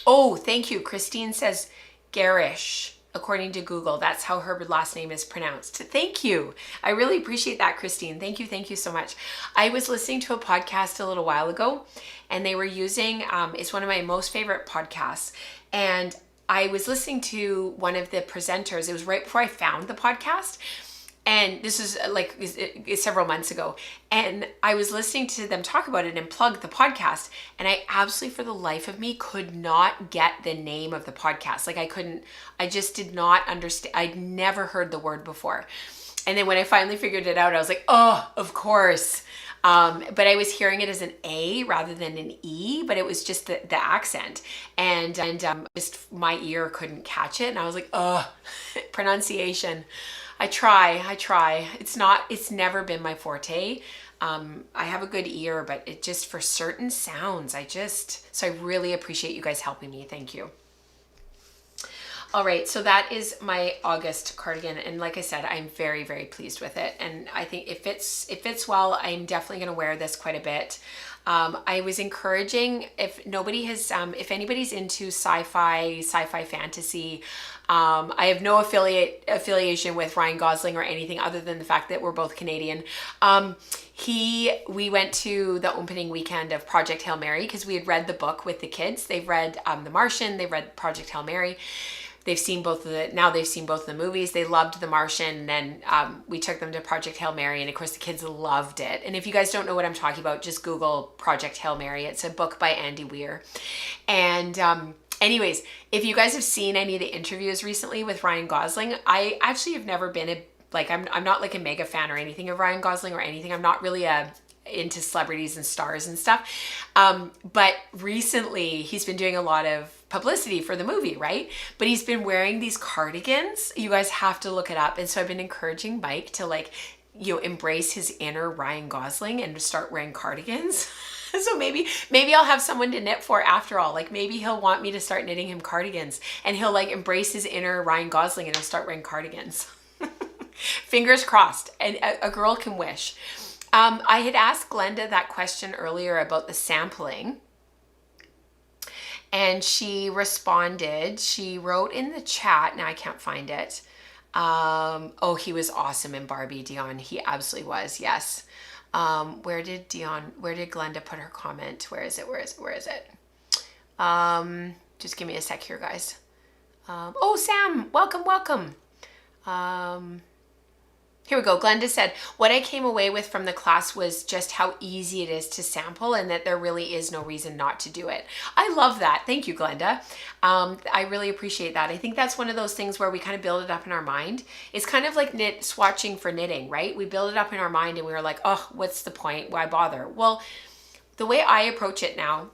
Oh, thank you. Christine says garish, according to Google. That's how her last name is pronounced. Thank you. I really appreciate that, Christine. Thank you. Thank you so much. I was listening to a podcast a little while ago and they were using, it's one of my most favorite podcasts. And I was listening to one of the presenters. It was right before I found the podcast. And this is like several months ago. And I was listening to them talk about it and plug the podcast. And I absolutely, for the life of me, could not get the name of the podcast. Like I just did not understand. I'd never heard the word before. And then when I finally figured it out, I was like, oh, of course. But I was hearing it as an A rather than an E, but it was just the accent. And just my ear couldn't catch it. And I was like, oh, pronunciation. I try. It's never been my forte. I have a good ear, but it just, for certain sounds, so I really appreciate you guys helping me. Thank you. All right, so that is my Auguste cardigan. And like I said, I'm very, very pleased with it. And I think it fits well. I'm definitely going to wear this quite a bit. I was encouraging, if anybody's into sci-fi fantasy, I have no affiliation with Ryan Gosling or anything other than the fact that we're both Canadian. We went to the opening weekend of Project Hail Mary because we had read the book with the kids. They've read The Martian, they've read Project Hail Mary. They've seen both of the movies. They loved The Martian. And then we took them to Project Hail Mary. And of course the kids loved it. And if you guys don't know what I'm talking about, just Google Project Hail Mary. It's a book by Andy Weir. And anyways, if you guys have seen any of the interviews recently with Ryan Gosling, I actually have never been I'm not like a mega fan or anything of Ryan Gosling or anything. I'm not really into celebrities and stars and stuff. But recently he's been doing a lot of publicity for the movie, right? But he's been wearing these cardigans. You guys have to look it up. And so I've been encouraging Mike to like, embrace his inner Ryan Gosling and start wearing cardigans. So maybe I'll have someone to knit for after all. Like maybe he'll want me to start knitting him cardigans, and he'll like embrace his inner Ryan Gosling and he'll start wearing cardigans. Fingers crossed. And a girl can wish. I had asked Glenda that question earlier about the sampling, and she responded. She wrote in the chat, now I can't find it. Oh, he was awesome in Barbie, Dion. He absolutely was, yes. Where did Glenda put her comment? Where is it? Just give me a sec here, guys. Oh, Sam, welcome. Here we go. Glenda said, what I came away with from the class was just how easy it is to sample and that there really is no reason not to do it. I love that. Thank you, Glenda. I really appreciate that. I think that's one of those things where we kind of build it up in our mind. It's kind of like swatching for knitting, right? We build it up in our mind and we were like, oh, what's the point? Why bother? Well, the way I approach it now,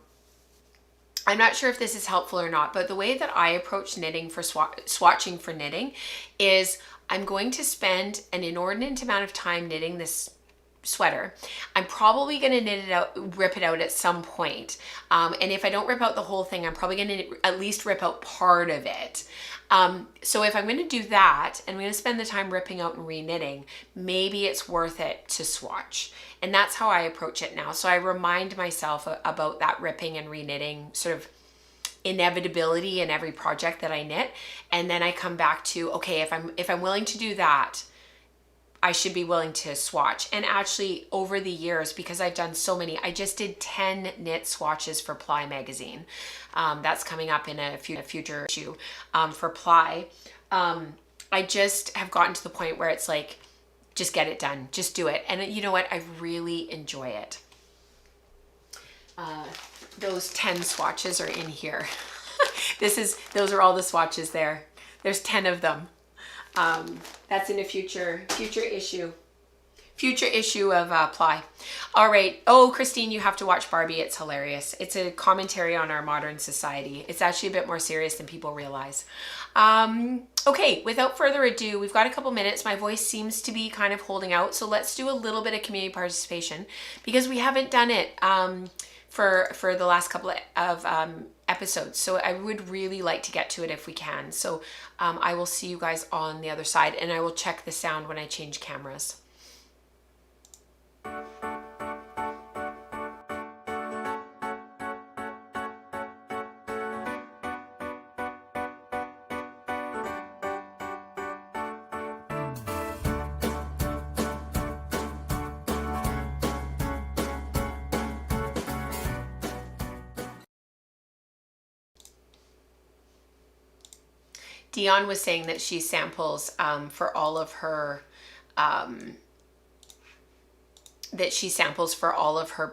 I'm not sure if this is helpful or not, but the way that I approach knitting for swatching for knitting is I'm going to spend an inordinate amount of time knitting this sweater. I'm probably going to rip it out at some point. And if I don't rip out the whole thing, I'm probably going to at least rip out part of it. So if I'm going to do that, and I'm going to spend the time ripping out and re-knitting, maybe it's worth it to swatch. And that's how I approach it now. So I remind myself about that ripping and re-knitting sort of inevitability in every project that I knit, and then I come back to, okay, if I'm willing to do that, I should be willing to swatch. And actually over the years, because I've done so many, I just did 10 knit swatches for Ply magazine. That's coming up in a future issue for Ply. I just have gotten to the point where it's like, just get it done, just do it. And you know what, I really enjoy it. Those 10 swatches are in here. Those are all the swatches there. There's 10 of them. That's in a future issue of Ply. All right. Oh, Christine, you have to watch Barbie. It's hilarious. It's a commentary on our modern society. It's actually a bit more serious than people realize. Okay, without further ado, we've got a couple minutes. My voice seems to be kind of holding out, so let's do a little bit of community participation because we haven't done it for the last couple of episodes. So I would really like to get to it if we can. So I will see you guys on the other side, and I will check the sound when I change cameras. Dion was saying that she samples for all of her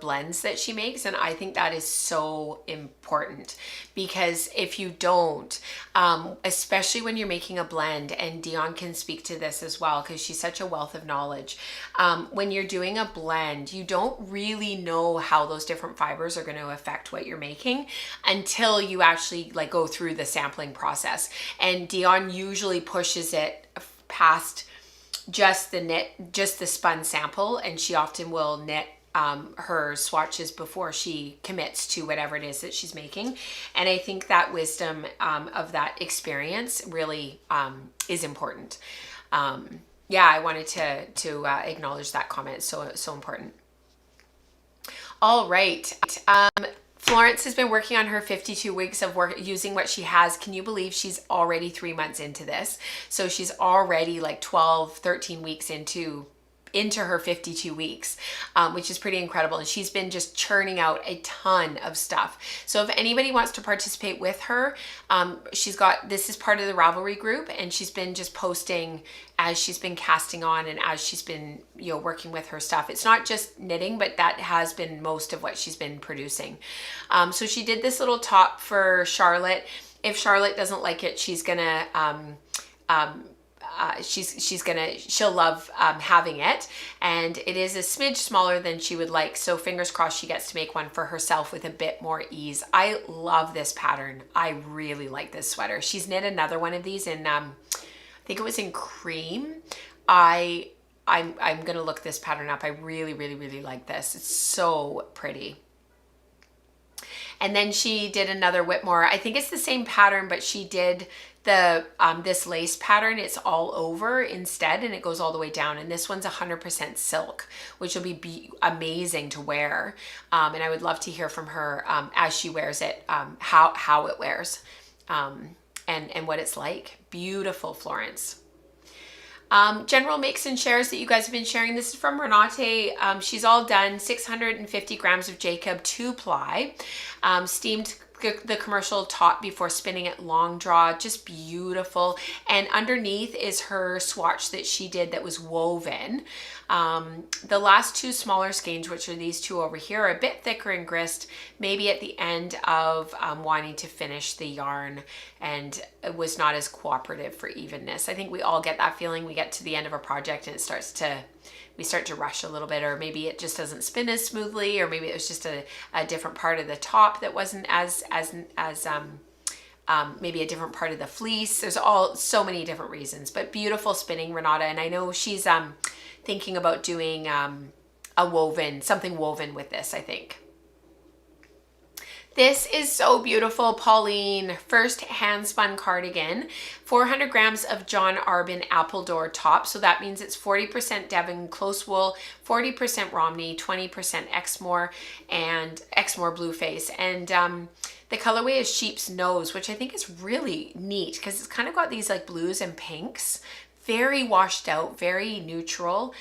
blends that she makes, and I think that is so important because if you don't, especially when you're making a blend, and Dion can speak to this as well because she's such a wealth of knowledge, when you're doing a blend, you don't really know how those different fibers are going to affect what you're making until you actually like go through the sampling process. And Dion usually pushes it past just the spun sample, and she often will knit her swatches before she commits to whatever it is that she's making. And I think that wisdom of that experience really is important. Yeah, I wanted to acknowledge that comment. So important. All right. Florence has been working on her 52 weeks of work using what she has. Can you believe she's already 3 months into this? So she's already like 12, 13 weeks into her 52 weeks, which is pretty incredible. And she's been just churning out a ton of stuff. So if anybody wants to participate with her, this is part of the Ravelry group, and she's been just posting as she's been casting on and as she's been, working with her stuff. It's not just knitting, but that has been most of what she's been producing. So she did this little top for Charlotte. If Charlotte doesn't like it, she's gonna she'll love having it. And it is a smidge smaller than she would like. So fingers crossed she gets to make one for herself with a bit more ease. I love this pattern. I really like this sweater. She's knit another one of these in, I think it was in cream. I'm gonna look this pattern up. I really, really, really like this. It's so pretty. And then she did another Whitmore. I think it's the same pattern, but she did the this lace pattern. It's all over instead, and it goes all the way down. And this one's 100% silk, which will be amazing to wear. And I would love to hear from her as she wears it, how it wears, and what it's like. Beautiful, Florence. General makes and shares that you guys have been sharing. This is from Renate. She's all done. 650 grams of Jacob 2-ply. Steamed the commercial top before spinning it long draw. Just beautiful. And underneath is her swatch that she did that was woven. The last two smaller skeins, which are these two over here, are a bit thicker and grist, maybe at the end of wanting to finish the yarn, and it was not as cooperative for evenness. I think we all get that feeling. We get to the end of a project and we start to rush a little bit, or maybe it just doesn't spin as smoothly, or maybe it was just a different part of the top that wasn't as maybe a different part of the fleece. There's so many different reasons, but beautiful spinning, Renata. And I know she's thinking about doing something woven with this, I think. This is so beautiful, Pauline. First hand-spun cardigan, 400 grams of John Arbin Appledore top. So that means it's 40% Devon close wool, 40% Romney, 20% Exmoor, and Exmoor Blueface. And the colorway is Sheep's Nose, which I think is really neat because it's kind of got these like blues and pinks. Very washed out, very neutral,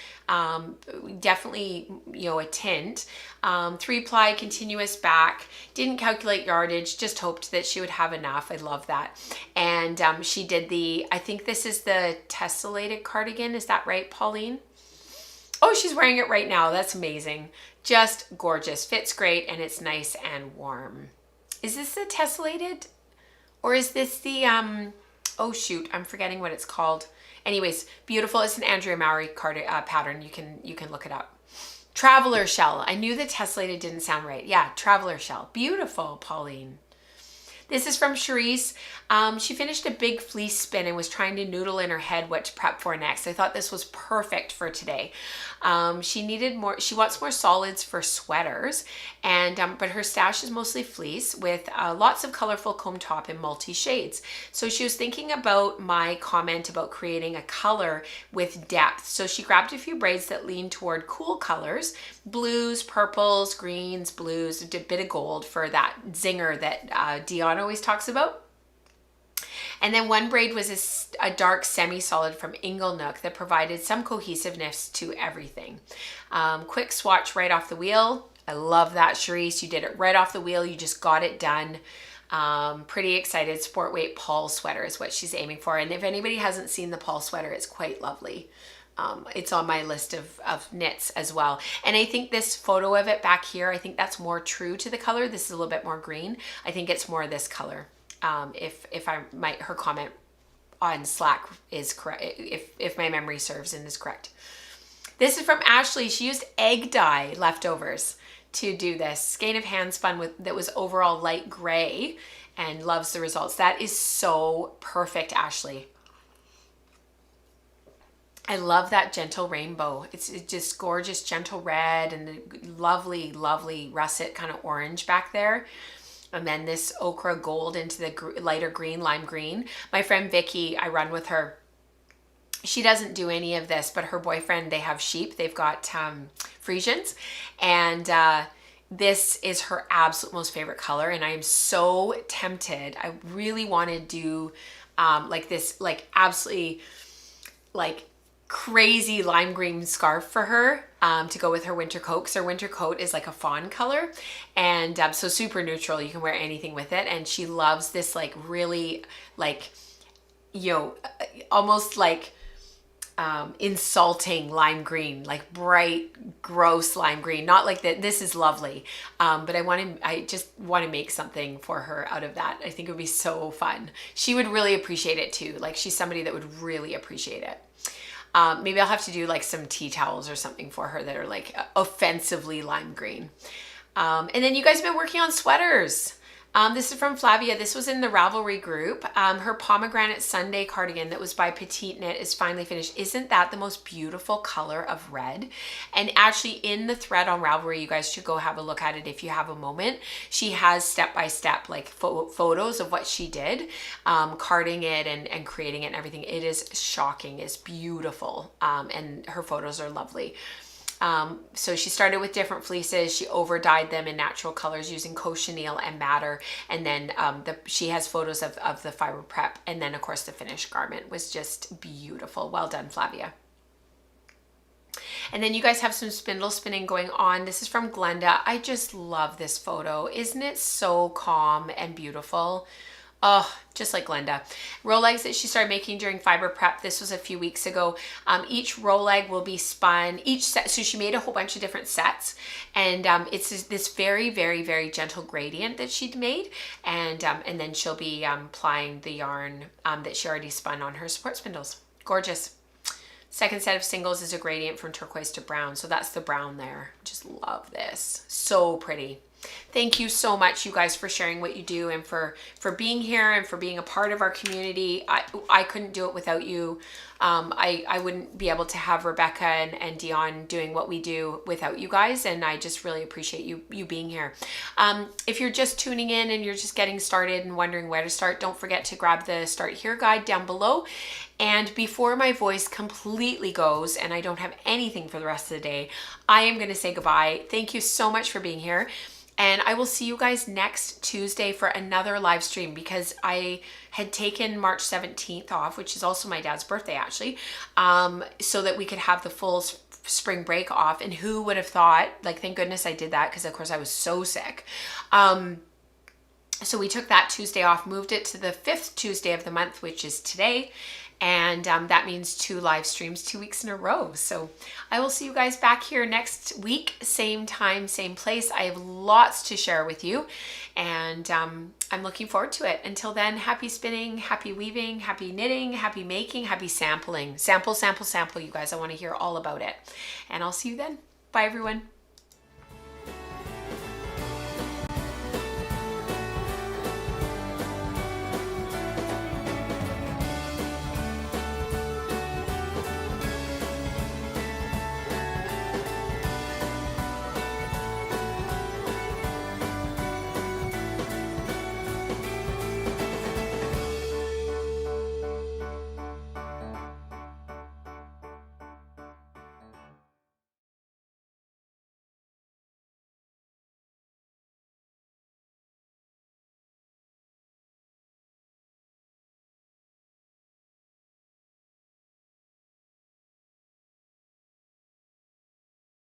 definitely, a tint. 3-ply continuous back, didn't calculate yardage, just hoped that she would have enough. I love that. And she did I think this is the tessellated cardigan. Is that right, Pauline? Oh, she's wearing it right now. That's amazing. Just gorgeous. Fits great, and it's nice and warm. Is this the tessellated? Or is this the, oh shoot, I'm forgetting what it's called. Anyways, beautiful. It's an Andrea Mowry pattern. You can look it up. Traveler shell. I knew the tessellated didn't sound right. Yeah, traveler shell. Beautiful, Pauline. This is from Charisse. She finished a big fleece spin and was trying to noodle in her head what to prep for next. I thought this was perfect for today. She wants more solids for sweaters, and but her stash is mostly fleece with lots of colorful comb top in multi shades. So she was thinking about my comment about creating a color with depth. So she grabbed a few braids that lean toward cool colors, blues, purples, greens, blues, a bit of gold for that zinger that Dion always talks about. And then one braid was a dark semi-solid from Inglenook that provided some cohesiveness to everything. Quick swatch right off the wheel. I love that, Charisse. You did it right off the wheel. You just got it done. Pretty excited. Sport weight Paul sweater is what she's aiming for. And if anybody hasn't seen the Paul sweater, it's quite lovely. It's on my list of knits as well. And I think this photo of it back here, I think that's more true to the color. This is a little bit more green. I think it's more this color. Her comment on Slack is correct, if my memory serves and is correct. This is from Ashley. She used egg dye leftovers to do this skein of hand spun that was overall light gray, and loves the results. That is so perfect, Ashley. I love that gentle rainbow. It's just gorgeous, gentle red, and the lovely, lovely russet kind of orange back there. And then this ochre gold into the lighter green, lime green. My friend Vicky, I run with her. She doesn't do any of this, but her boyfriend, they have sheep. They've got Friesians. And this is her absolute most favorite color. And I am so tempted. I really want to do like this, like absolutely like crazy lime green scarf for her to go with her winter coat, because her winter coat is like a fawn color, and so super neutral. You can wear anything with it, and she loves this like really like almost like insulting lime green, like bright, gross lime green. Not like that. This is lovely, but I just want to make something for her out of that. I think it would be so fun. She would really appreciate it too. Like she's somebody that would really appreciate it. Maybe I'll have to do like some tea towels or something for her that are like offensively lime green. And then you guys have been working on sweaters. This is from Flavia. This was in the Ravelry group. Her pomegranate Sunday cardigan that was by Petite Knit is finally finished. Isn't that the most beautiful color of red? And actually in the thread on Ravelry, you guys should go have a look at it if you have a moment. She has step-by-step like photos of what she did, carding it and creating it and everything. It is shocking. It's beautiful. And her photos are lovely. So she started with different fleeces. She over dyed them in natural colors using cochineal and madder. And then she has photos of the fiber prep. And then of course the finished garment was just beautiful. Well done, Flavia. And then you guys have some spindle spinning going on. This is from Glenda. I just love this photo. Isn't it so calm and beautiful? Oh, just like Glenda. Roll legs that she started making during fiber prep. This was a few weeks ago. Each roll leg will be spun, each set. So she made a whole bunch of different sets, and it's this very, very, very gentle gradient that she'd made. And then she'll be applying the yarn that she already spun on her support spindles. Gorgeous. Second set of singles is a gradient from turquoise to brown. So that's the brown there. Just love this. So pretty. Thank you so much, you guys, for sharing what you do and for being here and for being a part of our community. I couldn't do it without you. I wouldn't be able to have Rebecca and Dion doing what we do without you guys, and I just really appreciate you being here. If you're just tuning in and you're just getting started and wondering where to start, don't forget to grab the Start Here guide down below. And before my voice completely goes and I don't have anything for the rest of the day, I am going to say goodbye. Thank you so much for being here. And I will see you guys next Tuesday for another live stream, because I had taken March 17th off, which is also my dad's birthday actually, so that we could have the full spring break off. And who would have thought, like, thank goodness I did that, because of course I was so sick. So we took that Tuesday off, moved it to the 5th Tuesday of the month, which is today. And that means 2 live streams 2 weeks in a row. So I will see you guys back here next week, same time, same place. I have lots to share with you, and I'm looking forward to it. Until then, happy spinning, happy weaving, happy knitting, happy making, happy sampling. Sample, sample, sample, you guys. I want to hear all about it. And I'll see you then. Bye, everyone.